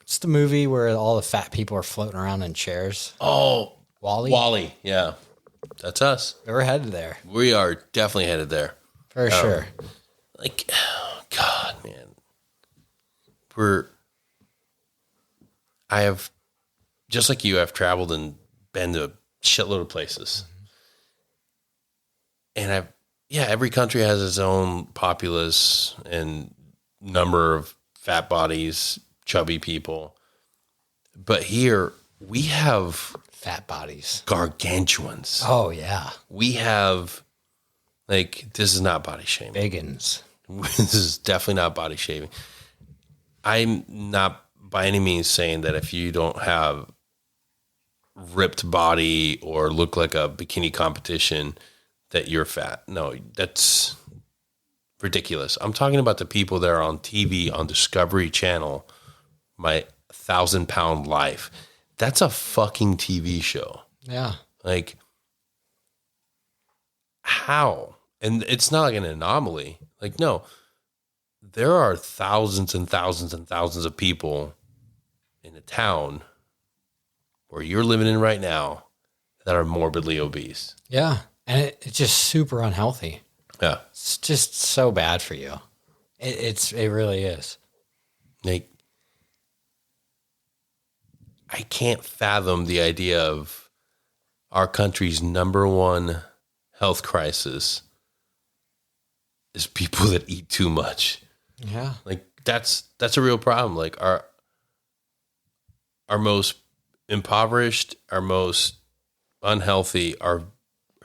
it's the movie where all the fat people are floating around in chairs. Oh. Wally. Wally. Yeah. That's us. We're headed there. We are definitely headed there. For sure. Like, oh, God, man. I have, just like you, I've traveled and been to a shitload of places. And every country has its own populace and number of fat bodies, chubby people. But here we have Fat bodies. gargantuans. Oh, yeah. We have, like, this is not body shaming. Biggins. This is definitely not body shaming. I'm not by any means saying that if you don't have ripped body or look like a bikini competition that you're fat. No, that's ridiculous. I'm talking about the people that are on TV on Discovery Channel, My 1,000-Pound Life. That's a fucking TV show. Yeah. Like, how? And it's not like an anomaly. Like, no, there are thousands and thousands and thousands of people in a town where you're living in right now that are morbidly obese. Yeah. And it's just super unhealthy. Yeah. It's just so bad for you. It really is. Like, I can't fathom the idea of our country's number one health crisis is people that eat too much. Yeah. Like, that's a real problem. Like, our most impoverished, our most unhealthy are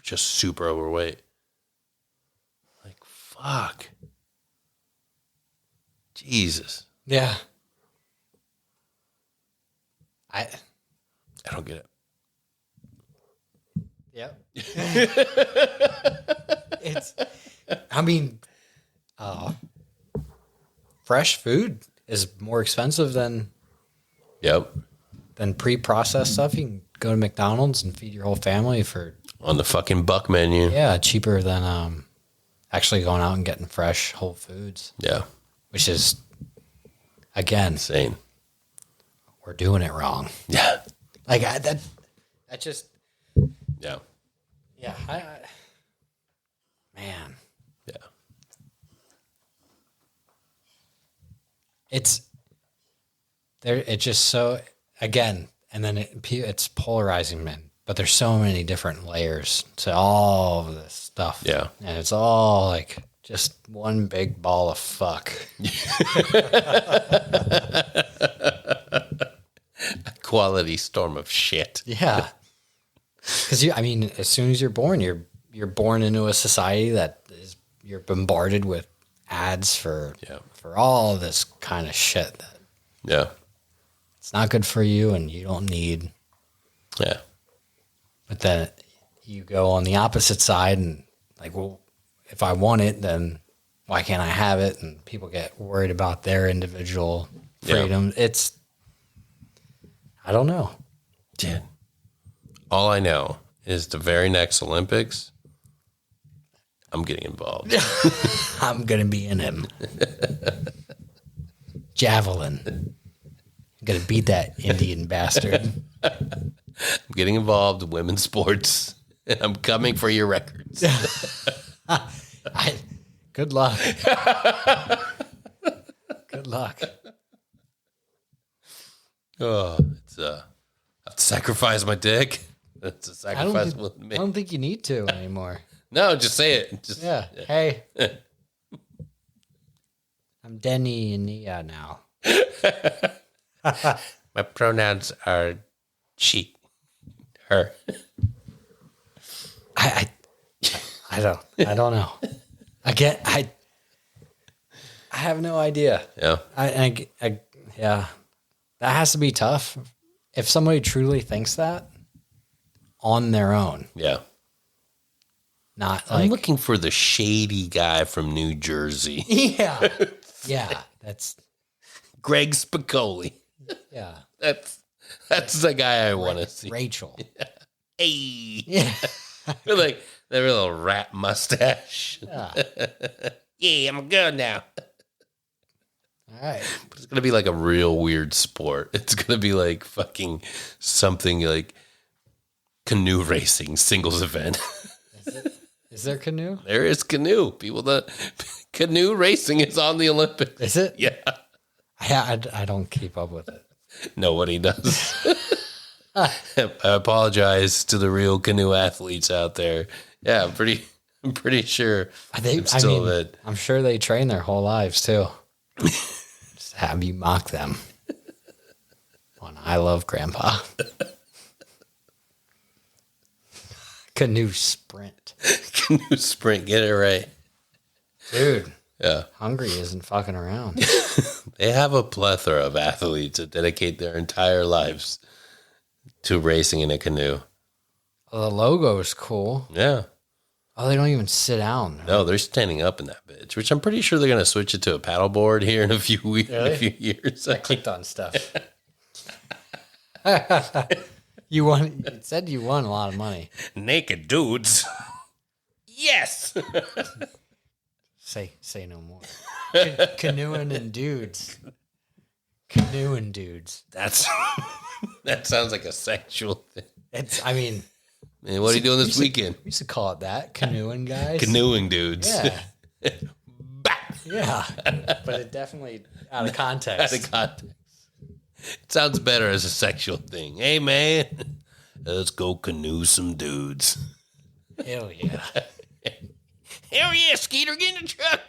just super overweight. Like, fuck. Jesus. Yeah. I don't get it. Yep. Fresh food is more expensive than Yep. Then pre-processed stuff, you can go to McDonald's and feed your whole family for On the fucking buck menu. cheaper than actually going out and getting fresh whole foods. Yeah. Which is, again, Insane. we're doing it wrong. Yeah. Like that just, Yeah. yeah, man, Yeah. it's there. It's just so, again, and then it's polarizing, man. But there's so many different layers to all of this stuff. Yeah. And it's all like just one big ball of fuck. Quality storm of shit. Yeah. Because as soon as you're born, you're born into a society that you're bombarded with ads for all this kind of shit that Yeah. it's not good for you and you don't need. Yeah. But then you go on the opposite side and like, well, if I want it, then why can't I have it? And people get worried about their individual freedom. Yeah. I don't know. Dude. All I know is the very next Olympics, I'm getting involved. I'm going to be in him. Javelin. I'm going to beat that Indian bastard. I'm getting involved in women's sports. And I'm coming for your records. Good luck. Good luck. Oh, I have to sacrifice my dick. It's a sacrifice with me. I don't think you need to anymore. No, just say it. Just, Yeah. Hey. I'm Denny and Nia now. My pronouns are she, her. I don't know. I have no idea. Yeah. Yeah. That has to be tough. If somebody truly thinks that on their own. Yeah. Not like. I'm looking for the shady guy from New Jersey. Yeah. Yeah. That's. Greg Spicoli. Yeah. That's the guy I want to see. Rachel. Hey. Yeah. Like that little rat mustache. Yeah. Yeah, I'm good now. All right. But it's going to be like a real weird sport. It's going to be like fucking something like canoe racing singles event. Is there canoe? There is canoe. Canoe racing is on the Olympics. Is it? Yeah. I don't keep up with it. Nobody does. I apologize to the real canoe athletes out there. Yeah, I'm pretty sure. I'm sure they train their whole lives too. Just have you mock them on I Love Grandpa. Canoe sprint. Canoe sprint, get it right. Dude. Yeah. Hungry isn't fucking around. They have a plethora of athletes that dedicate their entire lives to racing in a canoe. Well, the logo is cool. Yeah. Oh, they don't even sit down. No, they're standing up in that bitch, which I'm pretty sure they're going to switch it to a paddleboard here in a few weeks, Really? a few years. I clicked on stuff. You said you won a lot of money. Naked dudes. Yes. Say no more. Canoeing and dudes. Canoeing dudes. That sounds like a sexual thing. Man, what are you doing this weekend? We used to call it that. Canoeing guys. Canoeing dudes. Yeah. Yeah. But it definitely out of context. Out of context. It sounds better as a sexual thing. Hey, man, let's go canoe some dudes. Hell yeah. Hell yeah, Skeeter, get in the truck.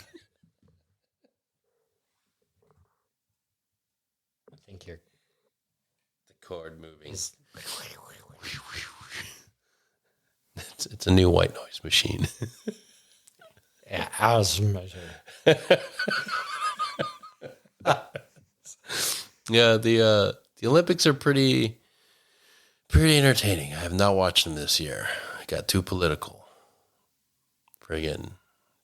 I think you're... The cord moving. Is- It's a new white noise machine. Yeah, I was measuring. Yeah, the Olympics are pretty entertaining. I have not watched them this year. I got too political. Friggin'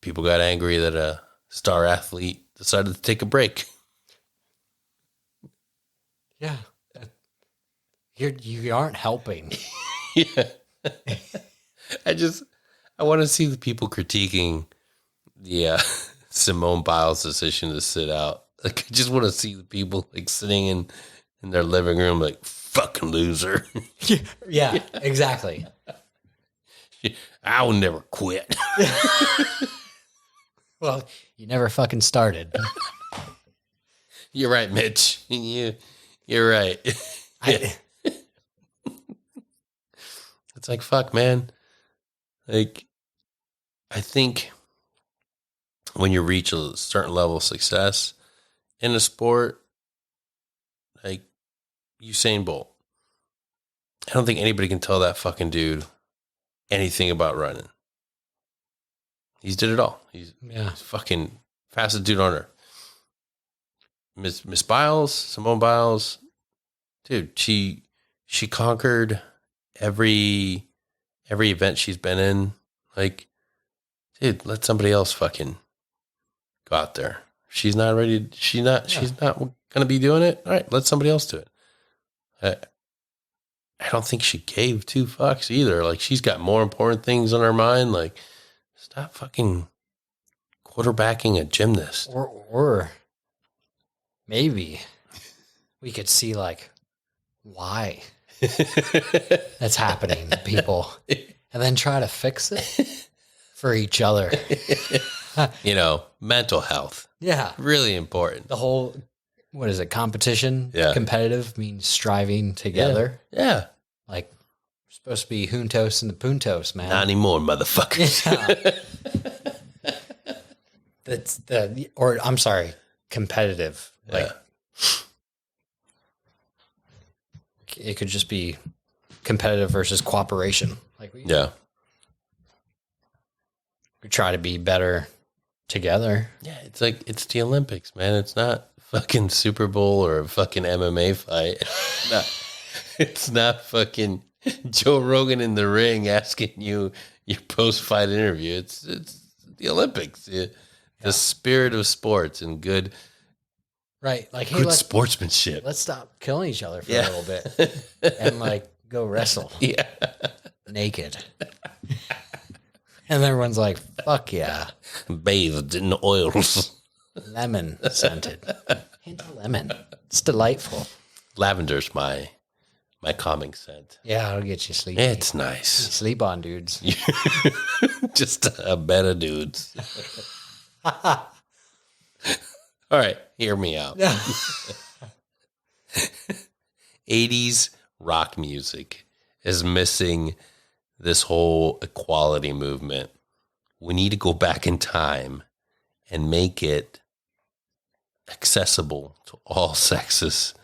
people got angry that a star athlete decided to take a break. Yeah. You aren't helping. Yeah. I want to see the people critiquing the Simone Biles' decision to sit out. Like, I just want to see the people like sitting in their living room, like, fucking loser. Yeah, exactly. I will never quit. Well, you never fucking started. You're right, Mitch. You're right. I, It's like, fuck, man. Like, I think when you reach a certain level of success in a sport, like Usain Bolt, I don't think anybody can tell that fucking dude anything about running. He's did it all. He's fucking fastest dude on earth. Miss Biles, Simone Biles, dude, she conquered every event she's been in. Like, dude, let somebody else fucking go out there. She's not ready. She's not gonna be doing it. All right, let somebody else do it. I don't think she gave two fucks either. Like, she's got more important things on her mind. Like, stop fucking quarterbacking a gymnast. or maybe we could see like why that's happening to people, and then try to fix it for each other. Mental health. Yeah, Really important. the whole, what is it? Competition. Yeah. Competitive means striving together. Yeah. Like, we're supposed to be juntos and the puntos, man. Not anymore, motherfuckers. Yeah. I'm sorry, competitive. Like, it could just be competitive versus cooperation. Like, we try to be better together. Yeah, it's like, it's the Olympics, man. It's not fucking Super Bowl or a fucking MMA fight. It's not fucking Joe Rogan in the ring asking you your post-fight interview. It's the Olympics. The spirit of sports and good, right? Like, hey, good sportsmanship. let's stop killing each other for a little bit and like go wrestle. Yeah. Naked. And everyone's like, fuck yeah. Bathed in oils. Lemon scented. Hint of lemon. It's delightful. Lavender's my calming scent. Yeah, it'll get you sleepy. It's nice. Sleep on, dudes. Just a bed of dudes. All right, hear me out. 80s rock music is missing this whole equality movement. We need to go back in time and make it accessible to all sexes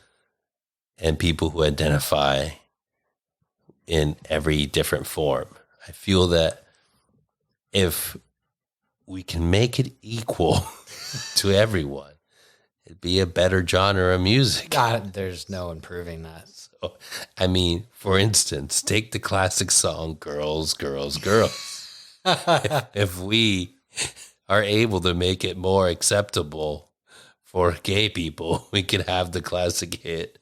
and people who identify in every different form. I feel that if we can make it equal to everyone, it'd be a better genre of music. God, there's no improving that. So, I mean, for instance, take the classic song Girls, Girls, Girls. If we are able to make it more acceptable for gay people, we could have the classic hit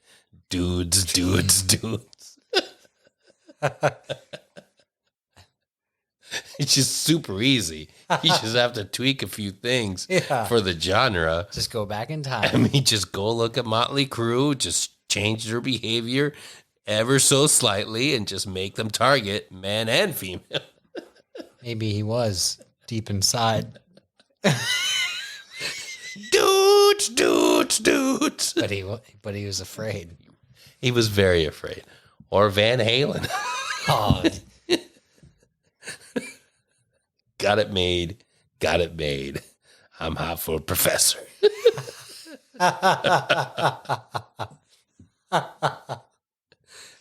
Dudes, Dudes, Dudes. It's just super easy. You just have to tweak a few things for the genre. Just go back in time. I mean, just go look at Motley Crue, just change their behavior ever so slightly and just make them target man and female. Maybe he was deep inside. Dudes, dudes, dudes. But he was afraid. He was very afraid. Or Van Halen. Oh, Got it made. Got it made. I'm hot for a professor.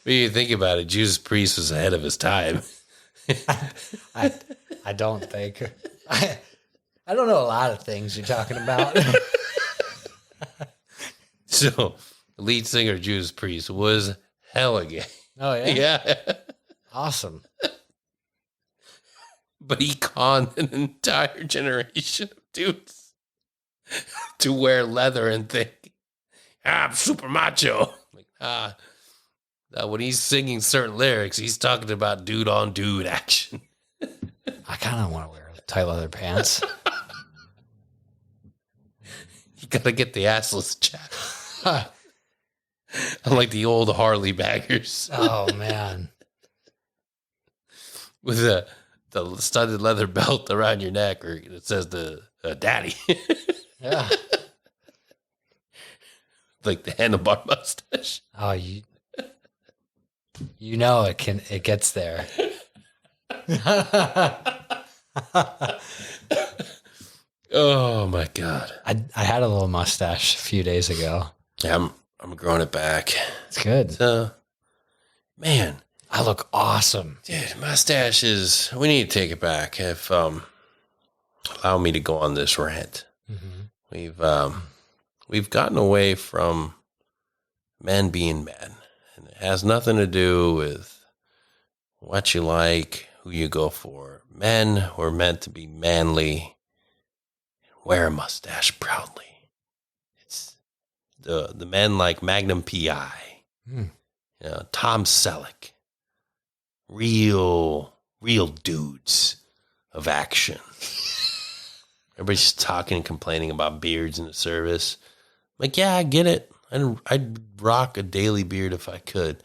When you think about it, Judas Priest was ahead of his time. I don't think. I don't know a lot of things you're talking about. So, the lead singer of Judas Priest was hella gay. Oh, yeah? Yeah. Awesome. But he conned an entire generation of dudes to wear leather and think, I'm super macho. Like, Now, when he's singing certain lyrics, he's talking about dude on dude action. I kind of want to wear tight leather pants. You gotta get the assless jacket. Unlike the old Harley baggers. Oh, man. With the studded leather belt around your neck, or it says the daddy. Yeah. Like the handlebar mustache. Oh, you know it gets there. Oh my God. I had a little mustache a few days ago. Yeah, I'm growing it back. It's good. So, man, I look awesome. dude, mustaches. We need to take it back. If allow me to go on this rant. Mm-hmm. We've gotten away from men being men, and it has nothing to do with what you like, who you go for. Men were meant to be manly and wear a mustache proudly. It's the men like Magnum PI, Tom Selleck, real dudes of action. Everybody's talking and complaining about beards in the service. Like, yeah, I get it. I'd rock a daily beard if I could.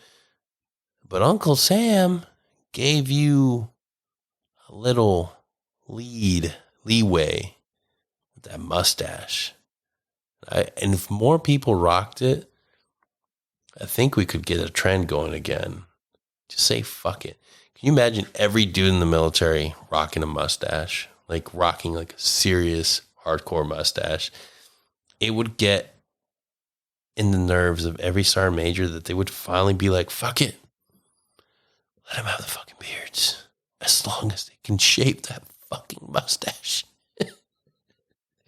But Uncle Sam gave you a little leeway with that mustache. And if more people rocked it, I think we could get a trend going again. Just say fuck it. Can you imagine every dude in the military rocking a mustache? Like rocking like a serious hardcore mustache? It would get in the nerves of every sergeant major that they would finally be like, fuck it. Let them have the fucking beards. As long as they can shape that fucking mustache.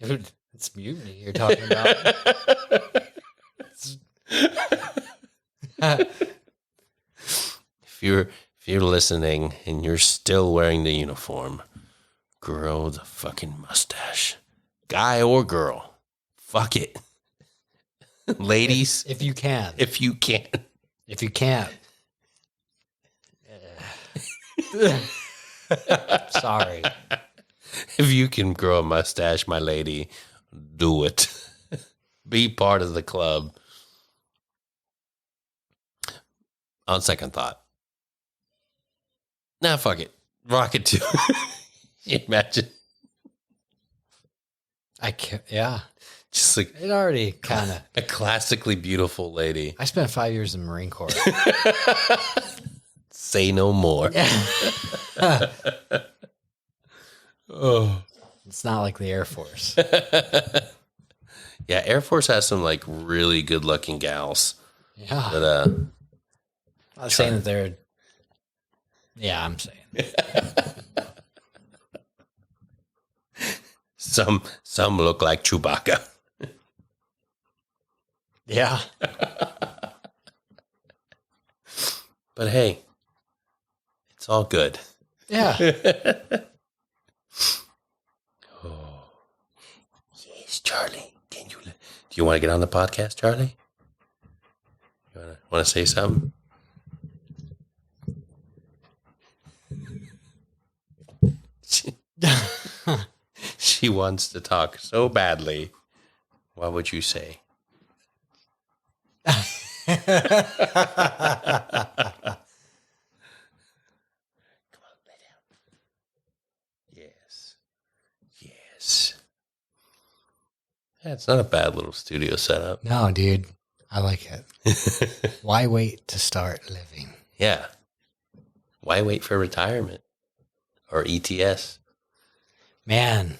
Dude, it's mutiny you're talking about. If you're listening and you're still wearing the uniform, grow the fucking mustache. Guy or girl. Fuck it. Ladies. If you can. If you can. If you can't. Sorry. If you can grow a mustache, my lady, do it. Be part of the club. On second thought. Nah, fuck it. Rock it too. You imagine? I can't. Yeah. Just like It already kind of. a classically beautiful lady. I spent 5 years in the Marine Corps. Say no more. Oh. It's not like the Air Force. Yeah, Air Force has some like really good looking gals. Yeah. But I'm not saying that they're. Yeah, I'm saying. some look like Chewbacca. Yeah. But hey, it's all good. Yeah. Oh. Yes, Charlie. Do you want to get on the podcast, Charlie? You want to say something? She wants to talk so badly. What would you say? Come on, lay down. Yes. Yeah, it's not a bad little studio setup. No, dude. I like it. Why wait to start living? Yeah. Why wait for retirement or ETS? Man,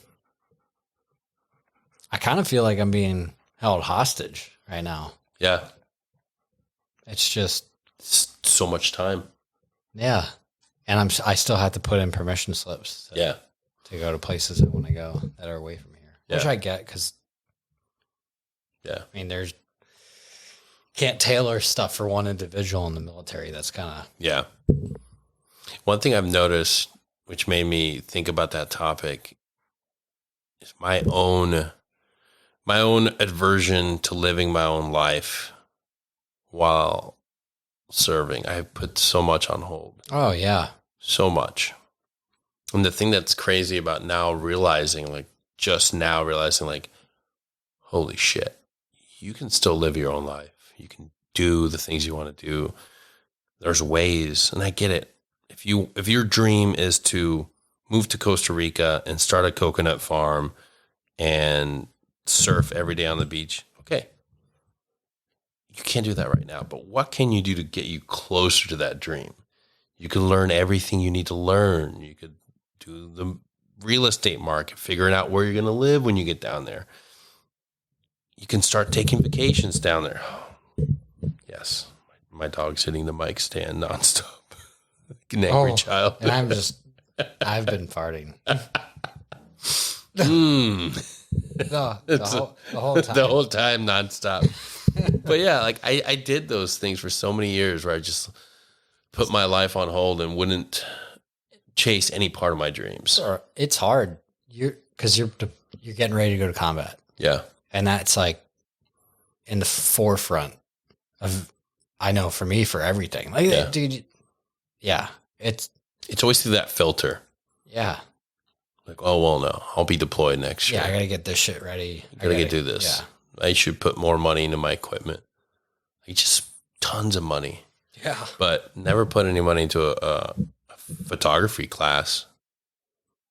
I kind of feel like I'm being held hostage right now. Yeah. It's just, It's so much time. yeah. And I still have to put in permission slips Yeah. to go to places that want to go that are away from here, which Yeah. I get because, Yeah. I mean, can't tailor stuff for one individual in the military. That's kind of, Yeah. One thing I've noticed, which made me think about that topic, is my own aversion to living my own life while serving. I put so much on hold. Oh yeah. So much. And the thing that's crazy about now realizing, like just now realizing, like, holy shit, you can still live your own life. You can do the things you want to do. There's ways, and I get it. If your dream is to move to Costa Rica and start a coconut farm and surf every day on the beach, okay. You can't do that right now, but what can you do to get you closer to that dream? You can learn everything you need to learn. You could do the real estate market, figuring out where you're going to live when you get down there. You can start taking vacations down there. Yes, my dog's hitting the mic stand nonstop. Like an angry child. And I've been farting. The whole time. The whole time nonstop. But yeah, like I did those things for so many years where I just put my life on hold and wouldn't chase any part of my dreams. It's hard. You're getting ready to go to combat. Yeah. And that's like in the forefront of, I know for me, for everything. Like, Yeah. dude, yeah, it's always through that filter. Yeah. Like, oh, well, no, I'll be deployed next year. Yeah, I got to get this shit ready. I gotta do this. Yeah. I should put more money into my equipment. Like, just tons of money. Yeah. But never put any money into a photography class.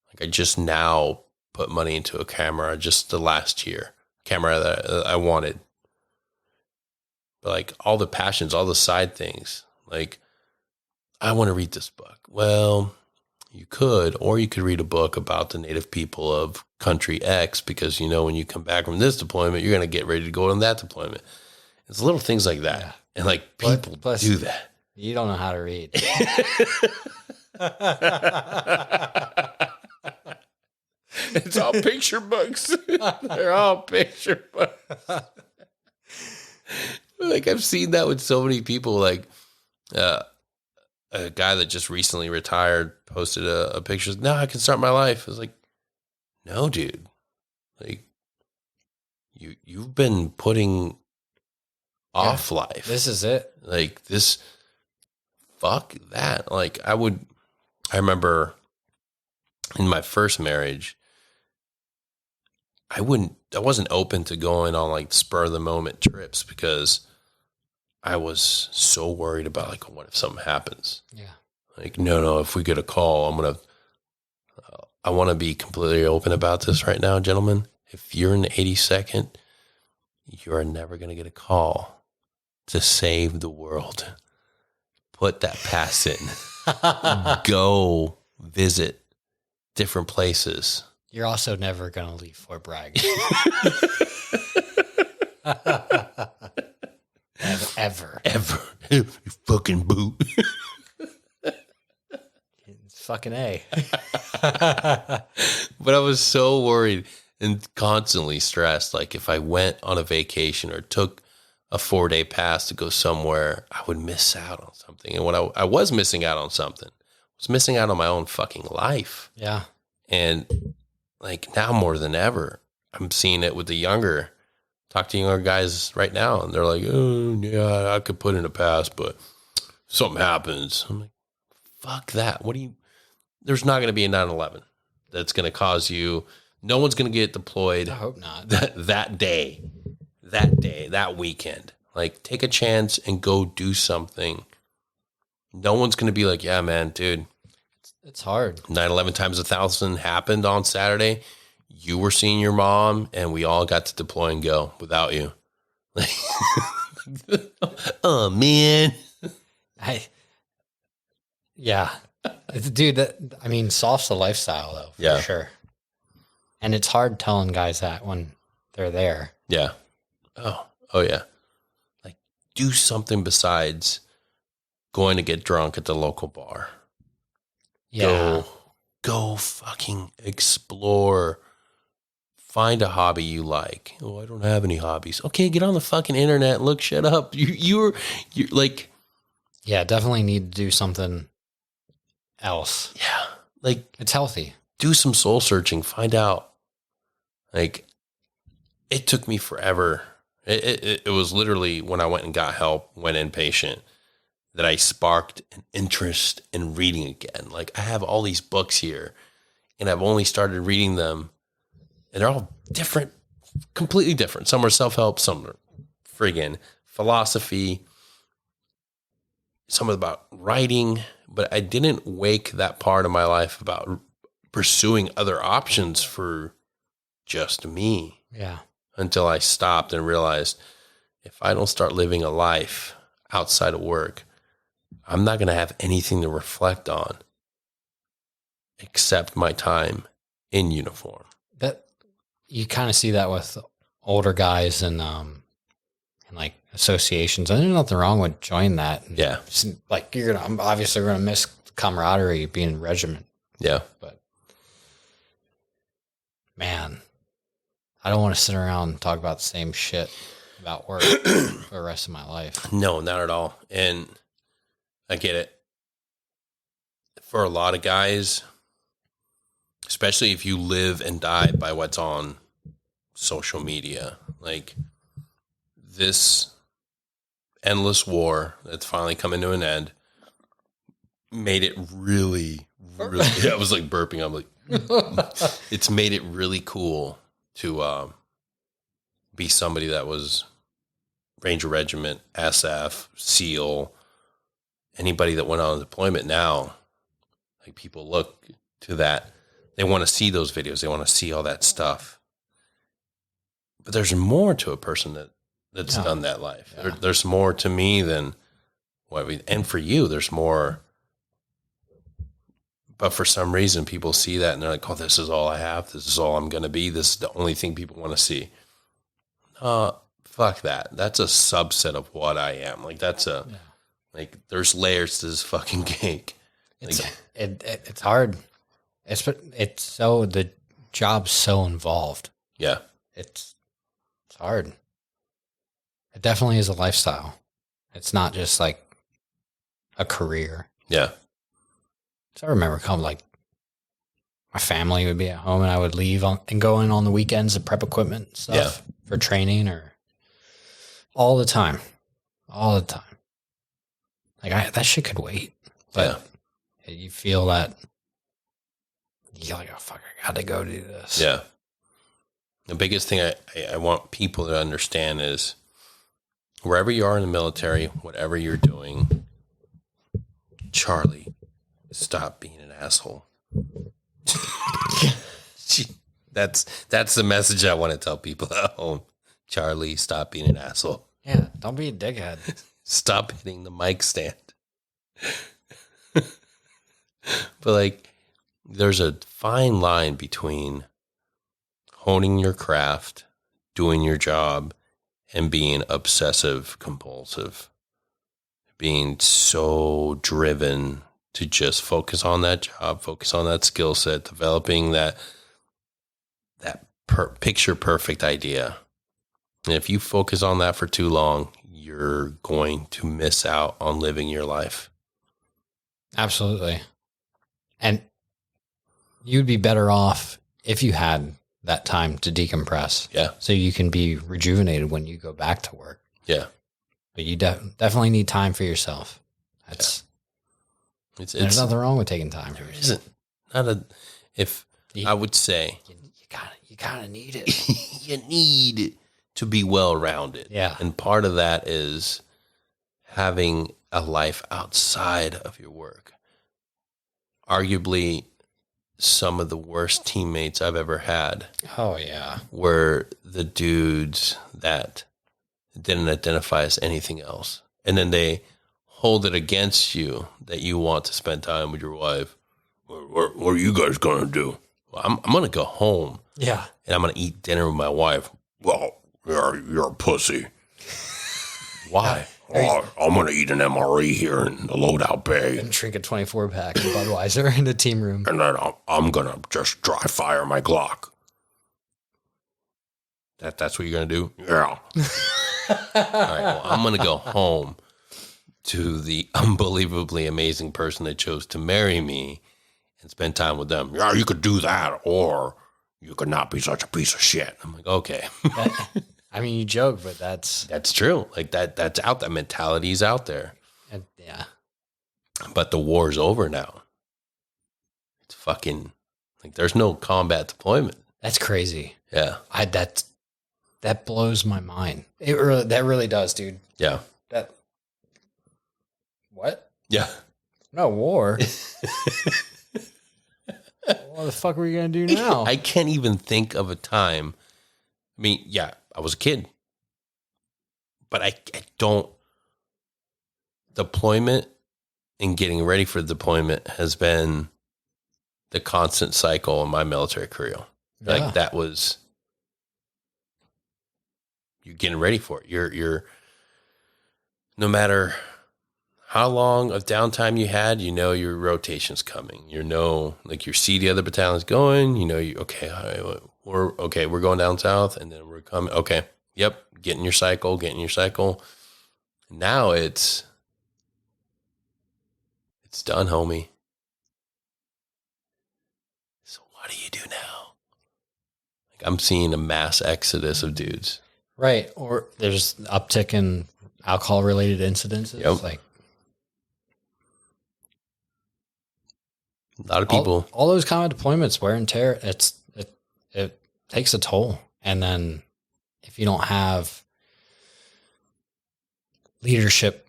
Like, I just now put money into a camera just the last year. Camera that I wanted. But like all the passions, all the side things. Like, I want to read this book. Well, you could, or you could read a book about the native people of country X, because you know when you come back from this deployment, you're going to get ready to go on that deployment. It's little things like that. Yeah. And like people Plus, do that. You don't know how to read. It's all picture books. They're all picture books. Like, I've seen that with so many people. Like, a guy that just recently retired posted a picture. Now I can start my life. I was like, no, dude. Like, you've been putting off life. This is it. Like, this, fuck that. Like, I remember in my first marriage, I wasn't open to going on like spur of the moment trips because I was so worried about, like, what if something happens? Yeah. Like, no, if we get a call, I want to be completely open about this right now, gentlemen. If you're in the 82nd, you are never going to get a call to save the world. Put that pass in. Go visit different places. You're also never going to leave Fort Bragg. Ever. You fucking boot. It's fucking A. But I was so worried and constantly stressed. Like, if I went on a vacation or took a 4-day pass to go somewhere, I would miss out on something. And when I was missing out on something, I was missing out on my own fucking life. Yeah. And like, now more than ever, I'm seeing it with talk to younger guys right now, and they're like, oh, yeah, I could put in a pass, but if something happens. I'm like, fuck that. There's not going to be a 9/11 that's going to cause you, no one's going to get deployed. I hope not. That day, that weekend. Like, take a chance and go do something. No one's going to be like, yeah, man, dude. It's hard. 9/11 times 1,000 happened on Saturday. You were seeing your mom, and we all got to deploy and go without you. Oh, man. Yeah. Dude, soft's the lifestyle, though, for sure. And it's hard telling guys that when they're there. Yeah. Oh, yeah. Like, do something besides going to get drunk at the local bar. Yeah. Go fucking explore. Find a hobby you like. Oh, I don't have any hobbies. Okay, get on the fucking internet, look shit up. You're like, yeah, definitely need to do something else. yeah, like, It's healthy. do some soul searching. Find out. Like, it took me forever. It was literally when I went and got help, went inpatient, that I sparked an interest in reading again. Like I have all these books here and I've only started reading them and they're all different, completely different. Some are self-help, some are friggin' philosophy, some are about writing, but I didn't wake that part of my life about pursuing other options for just me. Yeah. Until I stopped and realized if I don't start living a life outside of work, I'm not going to have anything to reflect on except my time in uniform. That you kind of see that with older guys and like associations. And there's nothing wrong with joining that. Yeah. Like I'm obviously going to miss camaraderie being in regiment. Yeah. But man, I don't want to sit around and talk about the same shit about work for the rest of my life. No, not at all. And I get it. For a lot of guys, especially if you live and die by what's on social media, like this endless war that's finally coming to an end made it really, really, I was like burping. I'm like, it's made it really cool to be somebody that was Ranger Regiment, SF, SEAL, anybody that went on deployment now. Like people look to that. They want to see those videos. They want to see all that stuff. But there's more to a person that's done that life. Yeah. There's more to me than what we, and for you, there's more. But for some reason, people see that and they're like, oh, this is all I have. This is all I'm going to be. This is the only thing people want to see. Fuck that. That's a subset of what I am. Like like there's layers to this fucking cake. It's hard. It's so, the job's so involved. Yeah. It's hard. It definitely is a lifestyle. It's not just like a career. Yeah. So I remember my family would be at home and I would leave and go in on the weekends to prep equipment and stuff for training or all the time. Like that shit could wait. But you feel that you're like, oh fuck, I got to go do this. Yeah. The biggest thing I want people to understand is wherever you are in the military, whatever you're doing, Charlie, stop being an asshole. That's the message I want to tell people at home. Charlie, stop being an asshole. Yeah, don't be a dickhead. Stop hitting the mic stand. But like, there's a fine line between honing your craft, doing your job, and being obsessive compulsive. Being so driven to just focus on that job, focus on that skill set, developing that picture perfect idea. And if you focus on that for too long, you're going to miss out on living your life. Absolutely. And you'd be better off if you had that time to decompress. Yeah. So you can be rejuvenated when you go back to work. Yeah. But you definitely need time for yourself. There's nothing wrong with taking time for yourself. I would say you kind of need it. you need to be well-rounded. Yeah. And part of that is having a life outside of your work. Arguably, some of the worst teammates I've ever had. Oh, yeah. Were the dudes that didn't identify as anything else. And then they hold it against you that you want to spend time with your wife. What are you guys going to do? Well, I'm going to go home. Yeah. And I'm going to eat dinner with my wife. Well, you're a pussy. Why? I'm going to eat an MRE here in the loadout bay. And drink a 24-pack of Budweiser in the team room. And then I'm going to just dry fire my Glock. That's what you're going to do? Yeah. All right, well, I'm going to go home to the unbelievably amazing person that chose to marry me and spend time with them. Yeah, you could do that, or you could not be such a piece of shit. I'm like, okay. I mean, you joke, but that's true. Like that's out. That mentality is out there. Yeah. But the war's over now. It's fucking like there's no combat deployment. That's crazy. Yeah. That blows my mind. That really does, dude. Yeah. What? Yeah. No war. What the fuck are we gonna do now? I can't even think of a time. I mean, yeah, I was a kid, but I don't. Deployment and getting ready for deployment has been the constant cycle in my military career. Yeah. Like that was, you're getting ready for it. You're no matter how long of downtime you had, you know your rotation's coming. You know, like you see the other battalions going. You know, we're going down south, and then we're coming. Okay, yep, getting your cycle. Now it's done, homie. So what do you do now? Like I'm seeing a mass exodus of dudes. Right. Or there's an uptick in alcohol related incidences. Yep. Like A lot of people. All those combat deployments, wear and tear, it takes a toll. And then if you don't have leadership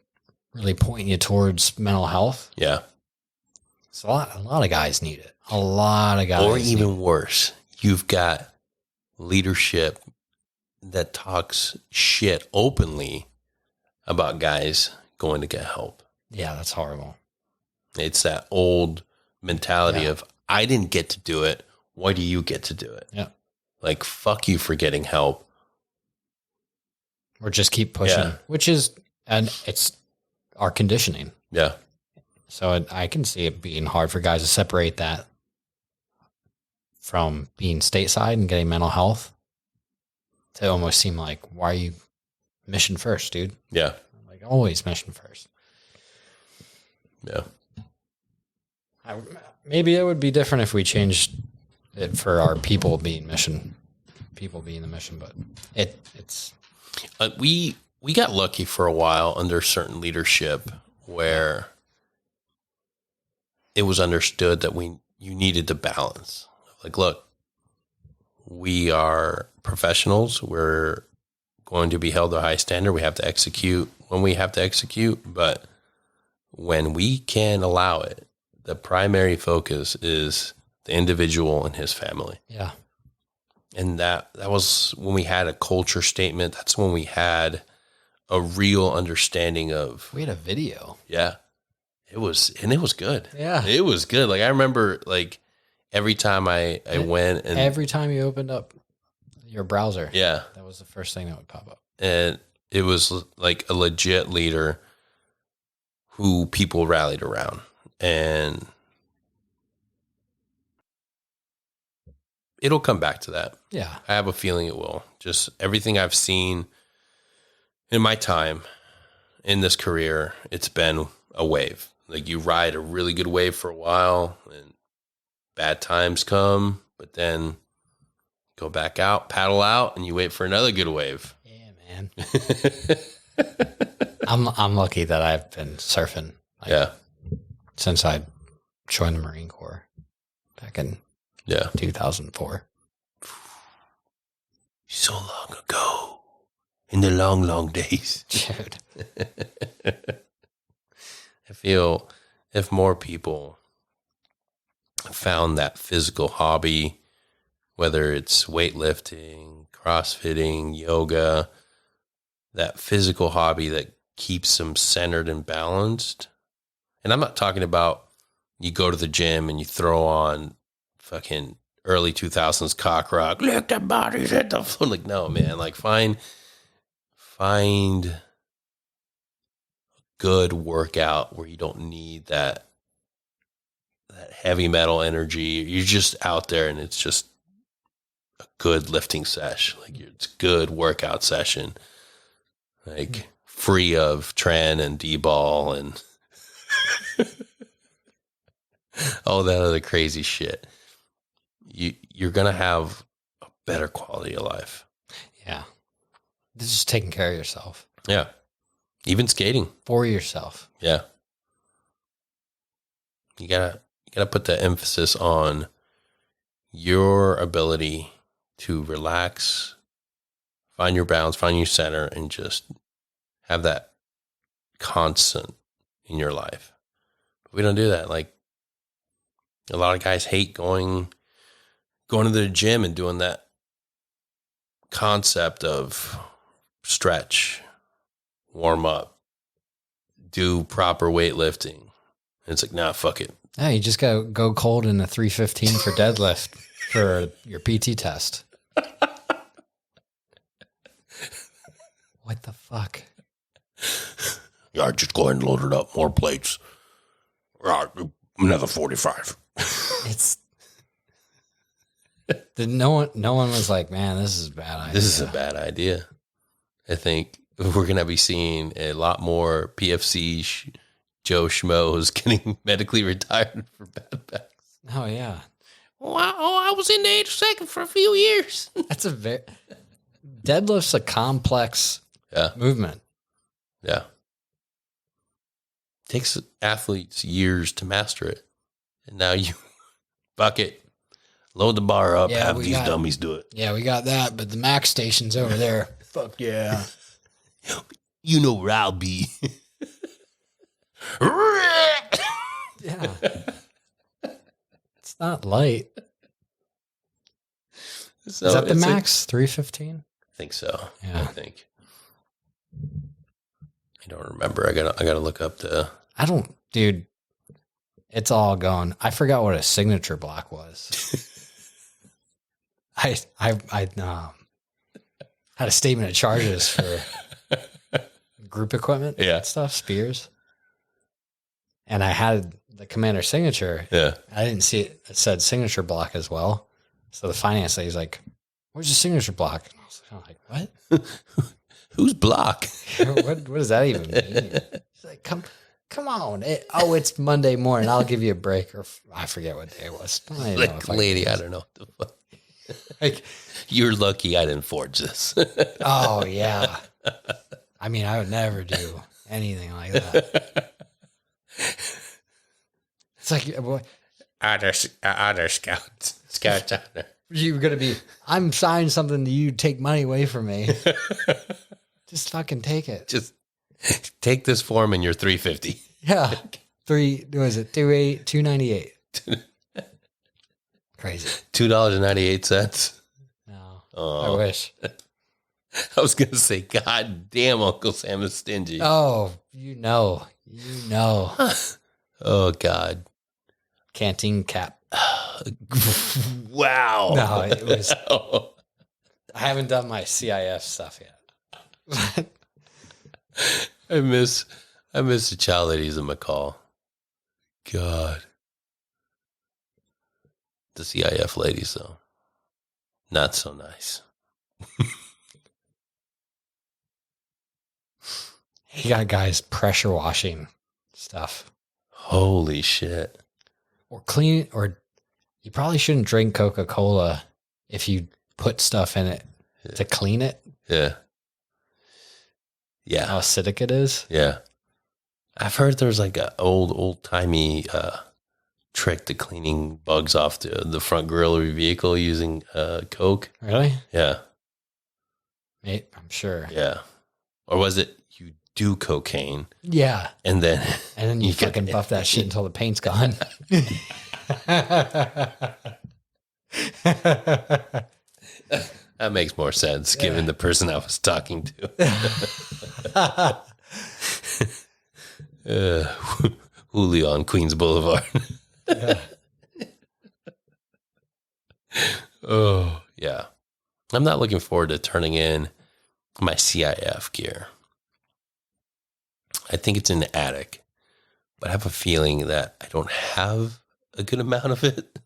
really pointing you towards mental health, Yeah. it's a lot of guys need it. A lot of guys. Or even worse, you've got leadership that talks shit openly about guys going to get help. Yeah, that's horrible. It's that old mentality of, I didn't get to do it. Why do you get to do it? Yeah. Like, fuck you for getting help. Or just keep pushing, Yeah. which is, and it's our conditioning. Yeah. So I can see it being hard for guys to separate that from being stateside and getting mental health to almost seem like, why are you mission first, dude? Yeah. Like always mission first. Yeah. Maybe it would be different if we changed it for our people being the mission, but it's We got lucky for a while under certain leadership where it was understood that you needed to balance. Like, look, we are professionals. We're going to be held to a high standard. We have to execute when we have to execute, but when we can allow it, the primary focus is the individual and his family. Yeah. And that was when we had a culture statement. That's when we had a real understanding of. We had a video. Yeah. It was good. Yeah. It was good. Like I remember like every time I went and every time you opened up your browser. yeah. That was the first thing that would pop up. And it was like a legit leader who people rallied around. And it'll come back to that. Yeah. I have a feeling it will. Just everything I've seen in my time in this career, it's been a wave. Like you ride a really good wave for a while and bad times come, but then go back out, paddle out, and you wait for another good wave. Yeah, man. I'm lucky that I've been surfing. Since I joined the Marine Corps back in 2004. So long ago, in the long, long days. Dude. I feel if more people found that physical hobby, whether it's weightlifting, CrossFitting, yoga, that physical hobby that keeps them centered and balanced. And I'm not talking about you go to the gym and you throw on fucking early 2000s cock rock, lift the bodies at the floor. Like, no, man, like find a good workout where you don't need that heavy metal energy. You're just out there and it's just a good lifting sesh. Like it's a good workout session, like free of tren and D-ball and all that other crazy shit. You're going to have a better quality of life. Yeah. This is taking care of yourself. Yeah. Even skating. for yourself. Yeah. You gotta put that emphasis on your ability to relax, find your balance, find your center, and just have that constant in your life. But we don't do that. Like, a lot of guys hate going to the gym and doing that concept of stretch, warm up, do proper weightlifting. And it's like, nah, fuck it. Yeah, you just gotta go cold in a 315 for deadlift for your PT test. What the fuck? Yeah, just go ahead and load it up. More plates. Another 45. It's no one was like, man, this is a bad idea. This is a bad idea. I think we're going to be seeing a lot more PFC Joe Schmoes getting medically retired for bad backs. Oh, yeah. I was in the 82nd for a few years. That's deadlift's a complex movement. Yeah. Takes athletes years to master it. And now you bucket, load the bar up, have these dummies do it. Yeah, we got that, but the Mac station's over there. Fuck yeah. You know where I'll be. Yeah. It's not light. So is that the max? 315? I think so. Yeah. I think. I don't remember. I gotta look up Dude, it's all gone. I forgot what a signature block was. I had a statement of charges for group equipment stuff, spears. And I had the commander signature. Yeah. I didn't see it. It said signature block as well. So the finance lady's like, where's the signature block? And I was like, what? Who's block? what does that even mean? She's like, come on. It's Monday morning. I'll give you a break. Or I forget what day it was. I don't know what the fuck. Like, you're lucky I didn't forge this. Oh, yeah. I mean, I would never do anything like that. It's like, honor scout honor. You're going to be, I'm signing something that you take money away from me. Just fucking take it. Just take this form and you're $350. Yeah. $2.98. Crazy. $2.98. No. Oh. I wish. I was going to say, God damn, Uncle Sam is stingy. Oh, you know. Oh, God. Canteen cap. Wow. No, it was. I haven't done my CIF stuff yet. I miss the child ladies in McCall. God. The CIF ladies, though. Not so nice. He got guys pressure washing stuff. Holy shit. Or clean, or you probably shouldn't drink Coca-Cola if you put stuff in it to clean it. Yeah. Yeah. How acidic it is. Yeah. I've heard there's like an old-timey trick to cleaning bugs off the front grill of your vehicle using Coke. Really? Yeah. Mate, I'm sure. Yeah. Or was it you do cocaine? Yeah. And then you fucking buff that shit until the paint's gone. That makes more sense given the person I was talking to. Julio on Queens Boulevard. Oh, yeah. I'm not looking forward to turning in my CIF gear. I think it's in the attic, but I have a feeling that I don't have a good amount of it.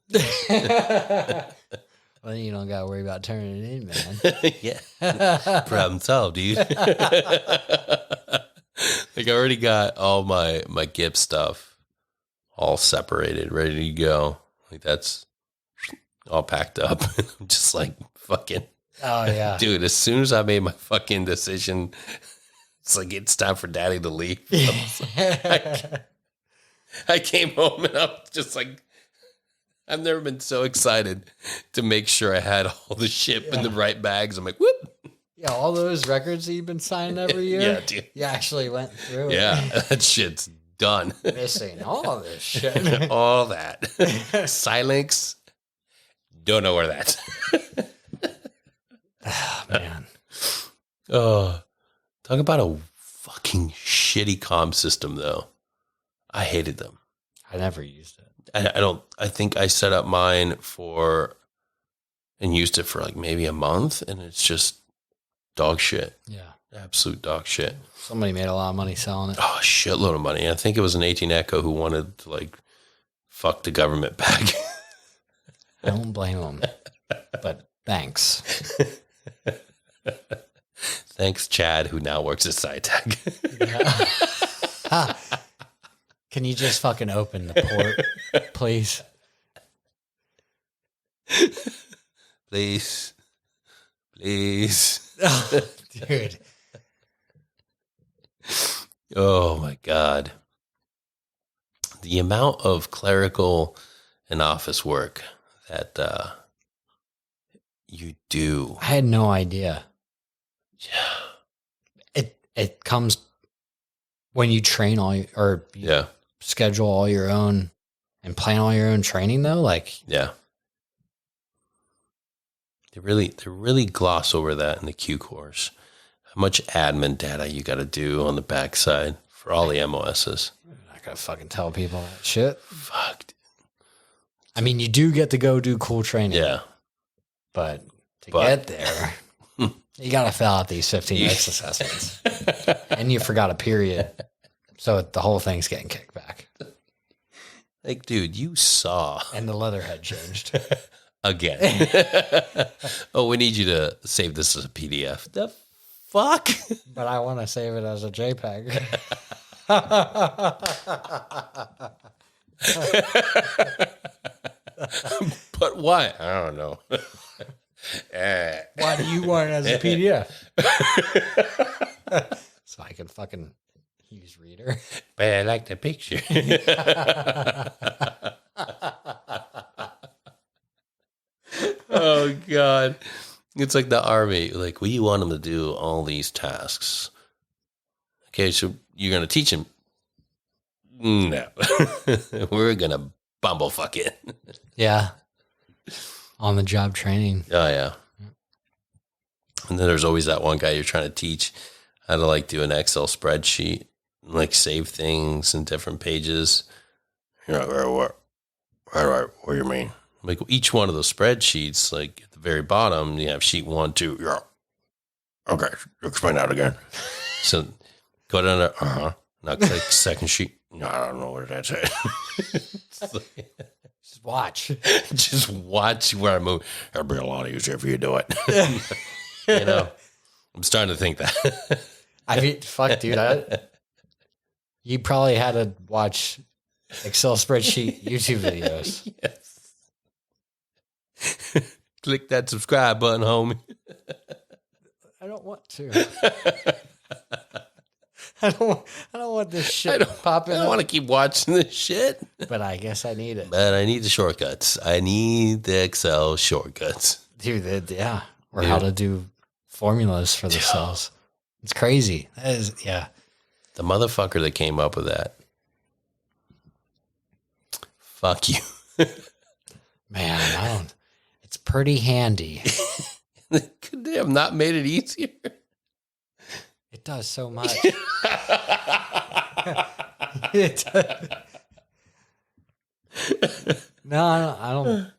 Well, you don't got to worry about turning it in, man. Yeah. Problem solved, dude. Like, I already got all my GIP stuff all separated, ready to go. Like, that's all packed up. I'm just like, fucking. Oh, yeah. Dude, as soon as I made my fucking decision It's like, it's time for daddy to leave. I came home and I was just like, I've never been so excited to make sure I had all the shit in the right bags. I'm like, whoop. Yeah, all those records that you've been signing every year. Yeah, dude. You actually went through Yeah, it. that shit's done. Missing all this shit. All that. Silence. Don't know where that's. Oh, man. Oh, talk about a fucking shitty comm system, though. I hated them. I never used it. I think I set up mine and used it for like maybe a month, and it's just dog shit. Yeah. Absolute dog shit. Somebody made a lot of money selling it. Oh, a shitload of money. I think it was an 18 Echo who wanted to like fuck the government back. I don't blame them. But thanks. Thanks, Chad, who now works at SciTech. Yeah. Can you just fucking open the port, please? Please. Please. Oh, dude. Oh, my God. The amount of clerical and office work that you do. I had no idea. Yeah. It comes when you train you Yeah. schedule all your own and plan all your own training though. Like, Yeah. They really gloss over that in the Q course. How much admin data you got to do on the backside for all the MOSs. I'm not gonna fucking tell people that shit. Fuck. I mean, you do get to go do cool training. Yeah. But get there, you got to fill out these 15 Yeah. X assessments. And you forgot a period. So the whole thing's getting kicked back. Like, dude, you saw. And the letterhead changed. Again. Oh, we need you to save this as a PDF. The fuck? But I want to save it as a JPEG. But why? I don't know. Why do you want it as a PDF? So I can fucking use Reader. But I like the picture. Oh, God. It's like the army. Like, we want them to do all these tasks. Okay, so you're going to teach them? No. We're going to bumblefuck it. Yeah. On the job training. Oh, yeah. And then there's always that one guy you're trying to teach how to, like, do an Excel spreadsheet and, like, save things in different pages. You're like, what do you mean? Like, each one of those spreadsheets, like, at the very bottom, you have sheet 1, 2. Yeah. Okay, explain that again. So go down there. Uh-huh. Now click second sheet. No, I don't know what that's at. Just watch. Just watch where I move. It'll be a lot easier if you do it. You know, I'm starting to think that. I mean, fuck, dude. You probably had to watch Excel spreadsheet YouTube videos. Yes. Click that subscribe button, homie. I don't want to. I don't want this shit popping I up. don't want to keep watching this shit. But I guess I need it. But I need the shortcuts. I need the Excel shortcuts. Dude, yeah. Or how to do formulas for the cells. It's crazy. That is, yeah. The motherfucker that came up with that. Fuck you. Man, I don't. It's pretty handy. Could they have not made it easier? It does so much. No, I don't.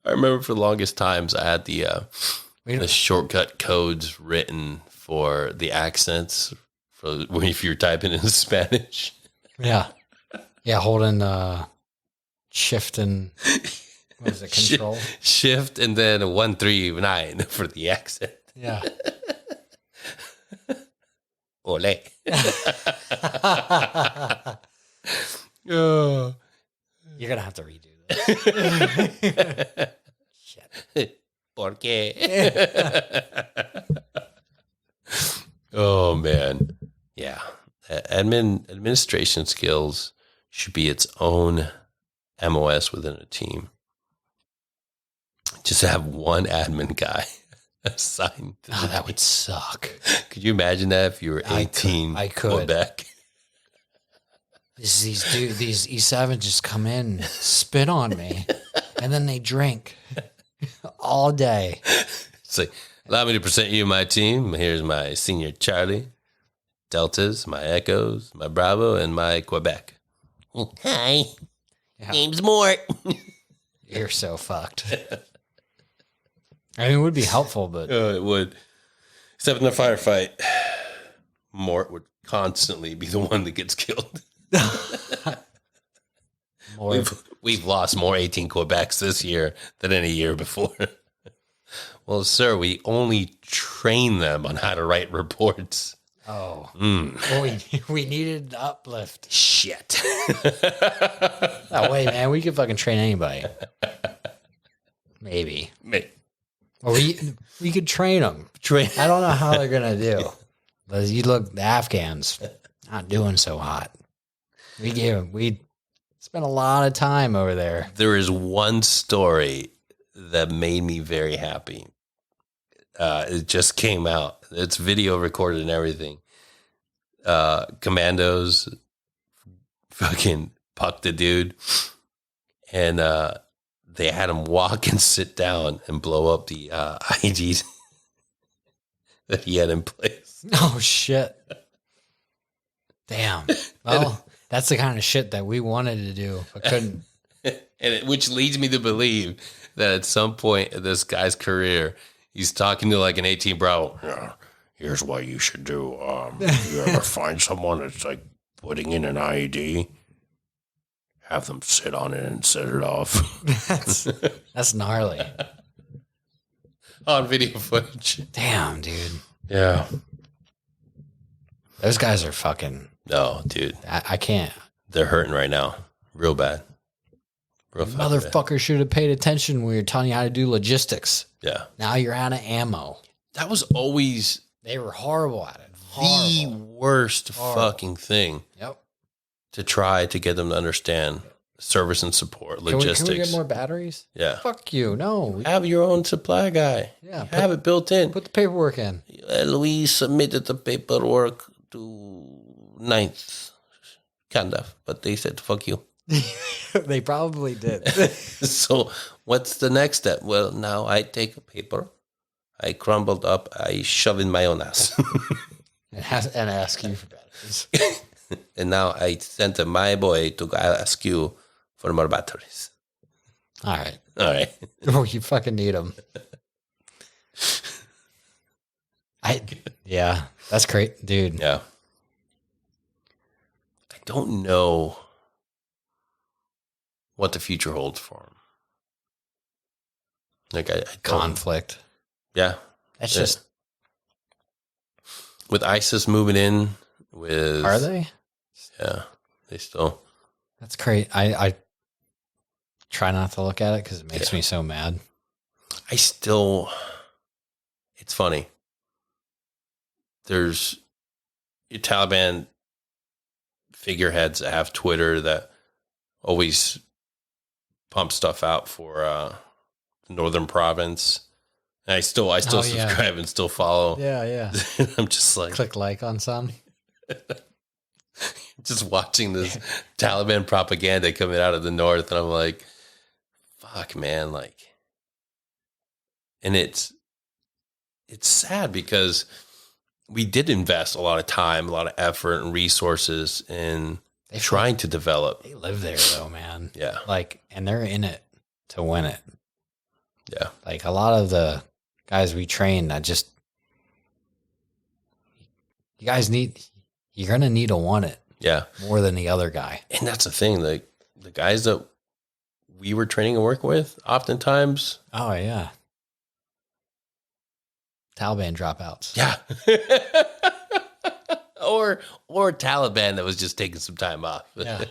I remember for the longest times I had the shortcut codes written for the accents for if you're typing in Spanish. Yeah. Yeah, holding shift and what is it, control? Shift and then 139 for the accent. Yeah. Ole. Oh. You're gonna have to redo this. Shit. ¿Por qué? Oh man. Yeah. Administration skills should be its own MOS within a team. Just have one admin guy assigned to the that would suck. Could you imagine that if you were 18? I could. Quebec? These E7 just come in, spit on me, and then they drink all day. It's like, allow me to present you my team. Here's my senior Charlie, Deltas, my Echoes, my Bravo, and my Quebec. Hi, name's Mort. You're so fucked. I mean, it would be helpful, but... It would. Except in the firefight, Mort would constantly be the one that gets killed. We've lost more 18 Quebecs this year than any year before. Well, sir, we only train them on how to write reports. Oh. Well, we needed the uplift. Shit. Oh, wait, man, we could fucking train anybody. Maybe. Or we could train them. I don't know how they're going to do. But you look, the Afghans, not doing so hot. We spent a lot of time over there. There is one story that made me very happy. It just came out. It's video recorded and everything. Commandos fucking pucked the dude. And they had him walk and sit down and blow up the IEDs that he had in place. Oh, shit. Damn. Well, that's the kind of shit that we wanted to do, but couldn't. Which leads me to believe that at some point in this guy's career, he's talking to like an 18 Bravo. Yeah, here's what you should do. If you ever find someone that's like putting in an IED, have them sit on it and set it off. That's gnarly. On video footage. Damn, dude. Yeah. Those guys are fucking... No, dude. I can't. They're hurting right now. Real bad. Motherfucker should have paid attention when we were telling you how to do logistics. Yeah. Now you're out of ammo. That was always... They were horrible at it. The worst fucking thing. Yep. To try to get them to understand service and support, logistics. Can we get more batteries? Yeah. Fuck you. No. Have your own supply guy. Yeah. Have it built in. Put the paperwork in. We submitted the paperwork to 9th, kind of, but they said, fuck you. They probably did. So what's the next step? Well, now I take a paper, I crumbled up, I shove in my own ass. and ask you for batteries. And now I sent my boy to ask you for more batteries. All right. Oh, you fucking need them. Yeah, that's great, dude. Yeah. I don't know what the future holds for him. Like I Conflict. Yeah. That's just... With ISIS moving in with... Are they? Yeah. They still... That's great. I try not to look at it because it makes me so mad. It's funny. There's Taliban figureheads that have Twitter that always pump stuff out for the northern province. And I still subscribe and still follow. Yeah. I'm just like... Click like on some. Just watching this Taliban propaganda coming out of the north, and I'm like, fuck, man. Like, and it's sad because we did invest a lot of time, a lot of effort and resources in trying to develop. They live there though, man. Yeah. Like, and they're in it to win it. Yeah. Like a lot of the guys we train, you're going to need to want it. Yeah. More than the other guy. And that's the thing. Like the guys that we were training and working with, oftentimes. Oh, yeah. Taliban dropouts. Yeah. or Taliban that was just taking some time off. Yeah.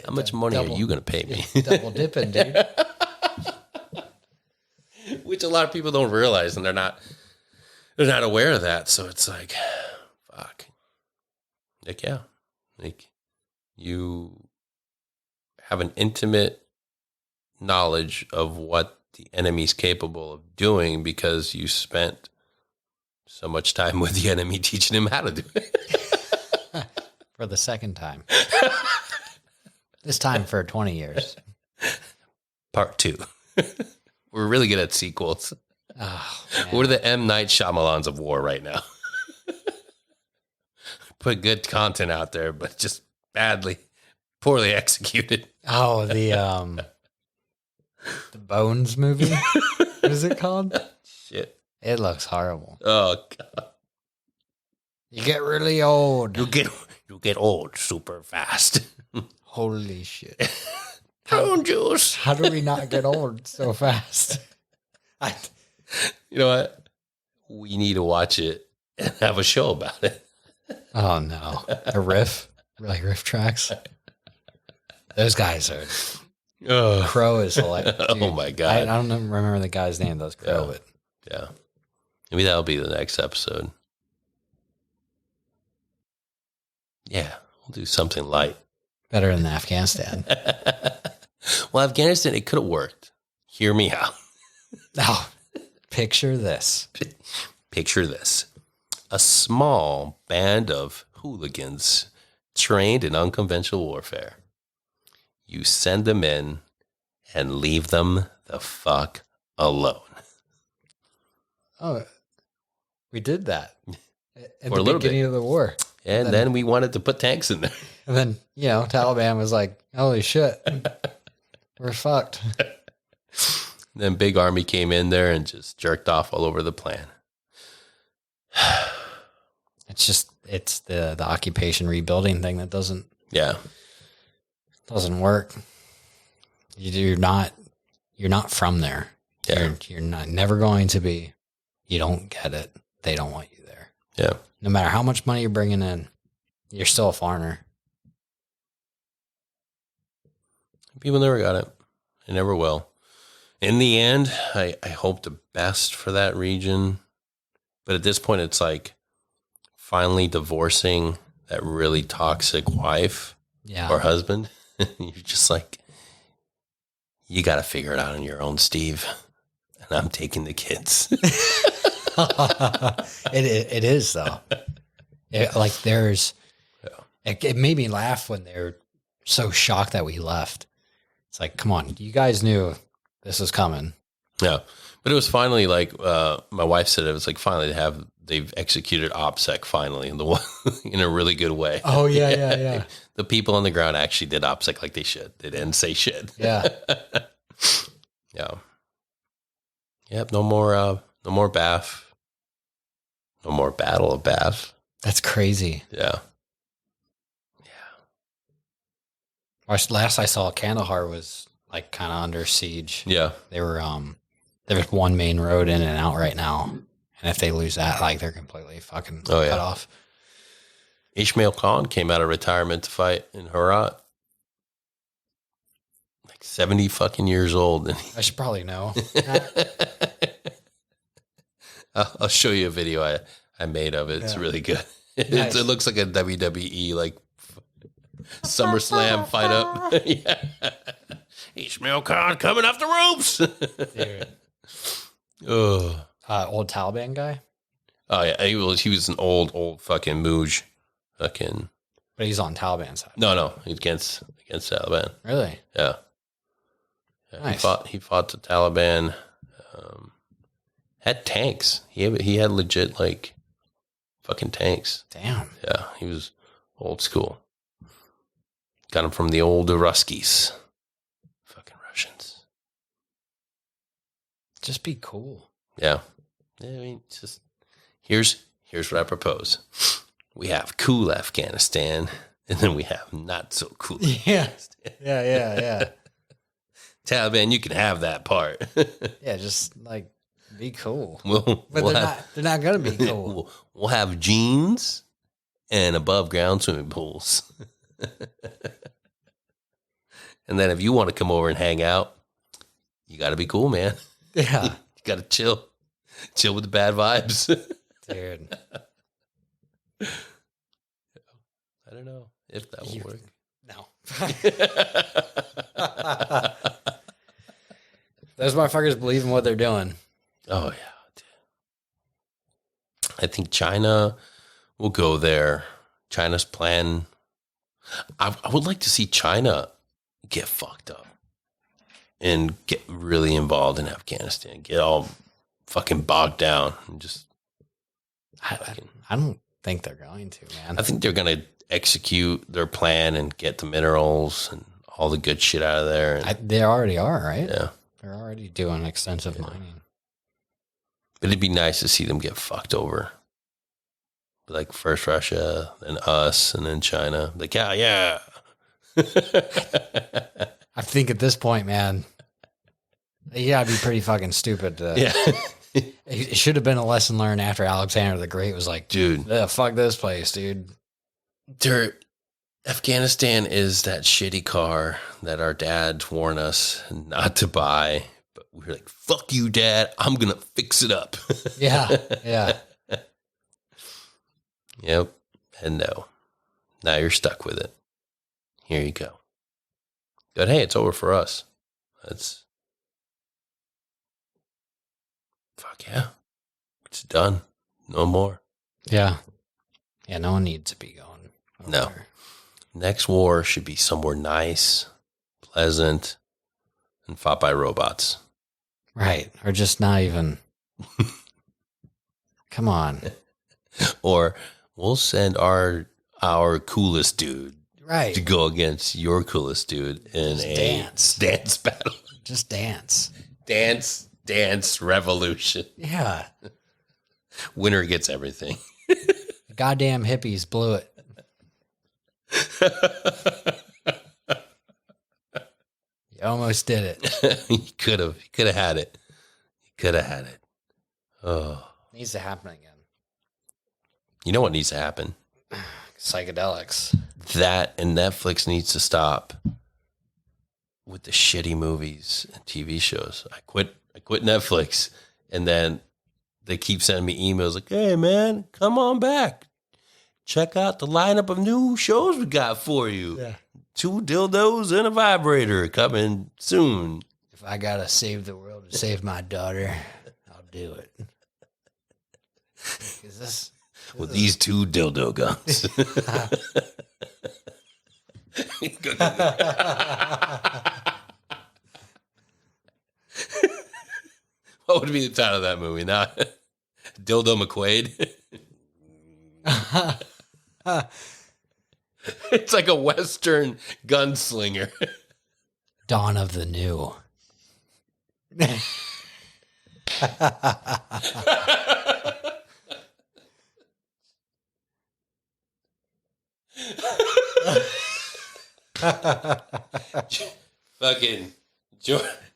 How much money are you going to pay me? Double dipping, dude. Which a lot of people don't realize, and they're not aware of that. So it's like, fuck. Like, yeah. Like, you have an intimate knowledge of what the enemy's capable of doing because you spent so much time with the enemy teaching him how to do it. For the second time. This time for 20 years. Part 2. We're really good at sequels. Oh, We're the M. Night Shyamalans of war right now. Put good content out there, but just poorly executed. Oh, the Bones movie? What is it called? Shit. It looks horrible. Oh, God. You get really old. You get old super fast. Holy shit. Prune juice. How do we not get old so fast? You know what? We need to watch it and have a show about it. Oh, no. A riff? Like riff tracks? Those guys are... Crow is like... Oh, my God. I don't remember the guy's name. Those Crow. Yeah. Yeah. Maybe that'll be the next episode. Yeah. We'll do something light. Better than Afghanistan. Well, Afghanistan, it could have worked. Hear me out. Oh, picture this. Picture this. A small band of hooligans trained in unconventional warfare. You send them in and leave them the fuck alone. Oh, we did that at For a the little beginning bit. of the war. And then we wanted to put tanks in there. And then, Taliban was like, holy shit, we're fucked. Then big army came in there and just jerked off all over the plan. It's the occupation rebuilding thing that doesn't work. You're not from there. Yeah. You're not never going to be. You don't get it. They don't want you there. Yeah. No matter how much money you're bringing in, you're still a foreigner. People never got it. They never will. In the end, I hope the best for that region. But at this point, it's like finally divorcing that really toxic wife or husband. You're just like, you got to figure it out on your own, Steve. And I'm taking the kids. It is, though. It made me laugh when they're so shocked that we left. It's like, come on, you guys knew this was coming. Yeah. But it was finally like, my wife said it was like finally they've executed OPSEC finally in a really good way. Oh, yeah. The people on the ground actually did OPSEC like they should. They didn't say shit. Yeah. Yeah. Yep. No more BAF. No more Battle of BAF. That's crazy. Yeah. Last I saw, Kandahar was like kind of under siege. Yeah. They were, there's one main road in and out right now. And if they lose that, like they're completely fucking cut off. Ishmael Khan came out of retirement to fight in Herat. Like 70 fucking years old. I should probably know. I'll show you a video I made of it. It's really good. Nice. It looks like a WWE like SummerSlam fight up. Yeah. Ishmael Khan coming off the ropes. Dude. Oh. Old Taliban guy? Oh yeah, he was an old fucking mooj. Fucking. But he's on Taliban side. No, he's against Taliban. Really? Yeah. Nice. He fought the Taliban. Had tanks. He had legit like fucking tanks. Damn. Yeah, he was old school. Got him from the old Ruskies. Fucking Russians. Just be cool. Yeah. I mean, just here's what I propose. We have cool Afghanistan, and then we have not so cool Afghanistan. Yeah. Taliban, you can have that part. Yeah, just like be cool. But They're not gonna be cool. We'll have jeans and above ground swimming pools. And then if you want to come over and hang out, you got to be cool, man. Yeah. You got to chill with the bad vibes. Dude. I don't know if that will work. No. Those motherfuckers believe in what they're doing. Oh, yeah. Dude. I think China will go there. China's plan. I would like to see China get fucked up and get really involved in Afghanistan. Get all fucking bogged down. And just. I don't think they're going to, man. I think they're going to execute their plan and get the minerals and all the good shit out of there. And, they already are, right? Yeah. They're already doing extensive mining. But it'd be nice to see them get fucked over. Like first Russia, then us, and then China. Like, yeah. I think at this point, man, you gotta be pretty fucking stupid. It should have been a lesson learned after Alexander the Great was like, dude, fuck this place, dude. Afghanistan is that shitty car that our dads warned us not to buy. But we were like, fuck you, Dad. I'm going to fix it up. Yeah. Yep. And no. Now you're stuck with it. Here you go. But hey, it's over for us. Fuck yeah. It's done. No more. Yeah. Yeah, no one needs to be going. No. There. Next war should be somewhere nice, pleasant, and fought by robots. Right. Or just not even. Come on. Or we'll send our coolest dude to go against your coolest dude in dance battle. Just dance. Dance revolution. Yeah. Winner gets everything. The goddamn hippies blew it. You almost did it. You could have had it. You could have had it. Oh. Needs to happen again. You know what needs to happen? Psychedelics. That and Netflix needs to stop with the shitty movies and TV shows. I quit Netflix, and then they keep sending me emails like, hey man, come on back. Check out the lineup of new shows we got for you. Yeah. 2 dildos and a vibrator coming soon. If I gotta save the world to save my daughter, I'll do it. With these 2 dildo guns. What would be the title of that movie? Not Dildo McQuaid. It's like a Western gunslinger. Dawn of the New. Fucking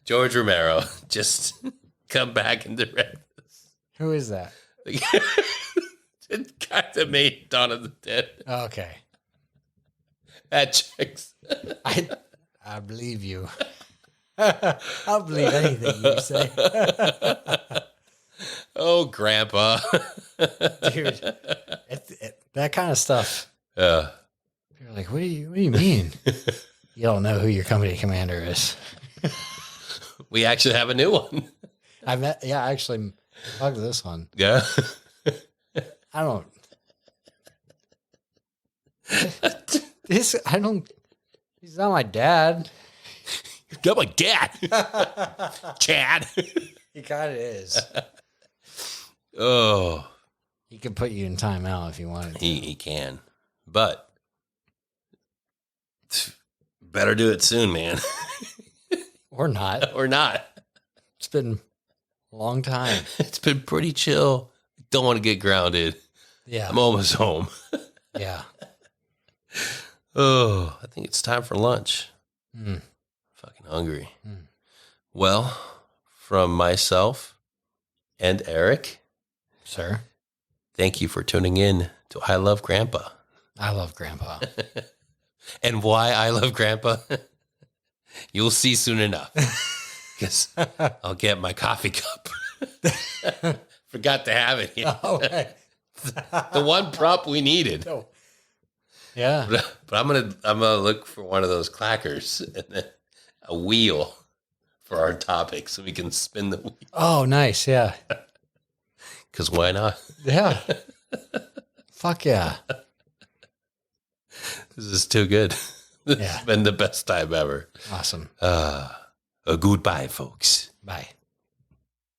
George Romero, just come back and direct this. Who is that? The guy that made Dawn of the Dead. Okay. That checks. I believe you. I'll believe anything you say. Oh, Grandpa. Dude, that kind of stuff. You're like, what do you mean? You don't know who your company commander is. We actually have a new one. Actually, fuck this one. Yeah. I don't. He's not my dad. You're not my dad. Chad. He kind of is. Oh. He could put you in timeout if you wanted to. He can. But better do it soon, man. Or not. Or not. It's been a long time. It's been pretty chill. Don't want to get grounded. Yeah. I'm almost home. Yeah. Oh, I think it's time for lunch. Fucking hungry. Well, from myself and Eric. Sir. Thank you for tuning in to I Love Grandpa. I love Grandpa. And why I love Grandpa? You'll see soon enough. Because I'll get my coffee cup. Forgot to have it here. Okay. The one prop we needed. Oh. Yeah. But I'm gonna look for one of those clackers and then a wheel for our topic so we can spin the wheel. Oh, nice. Yeah. Because why not? Yeah. Fuck yeah. This is too good. This Yeah. has been the best time ever. Awesome. Goodbye, folks. Bye.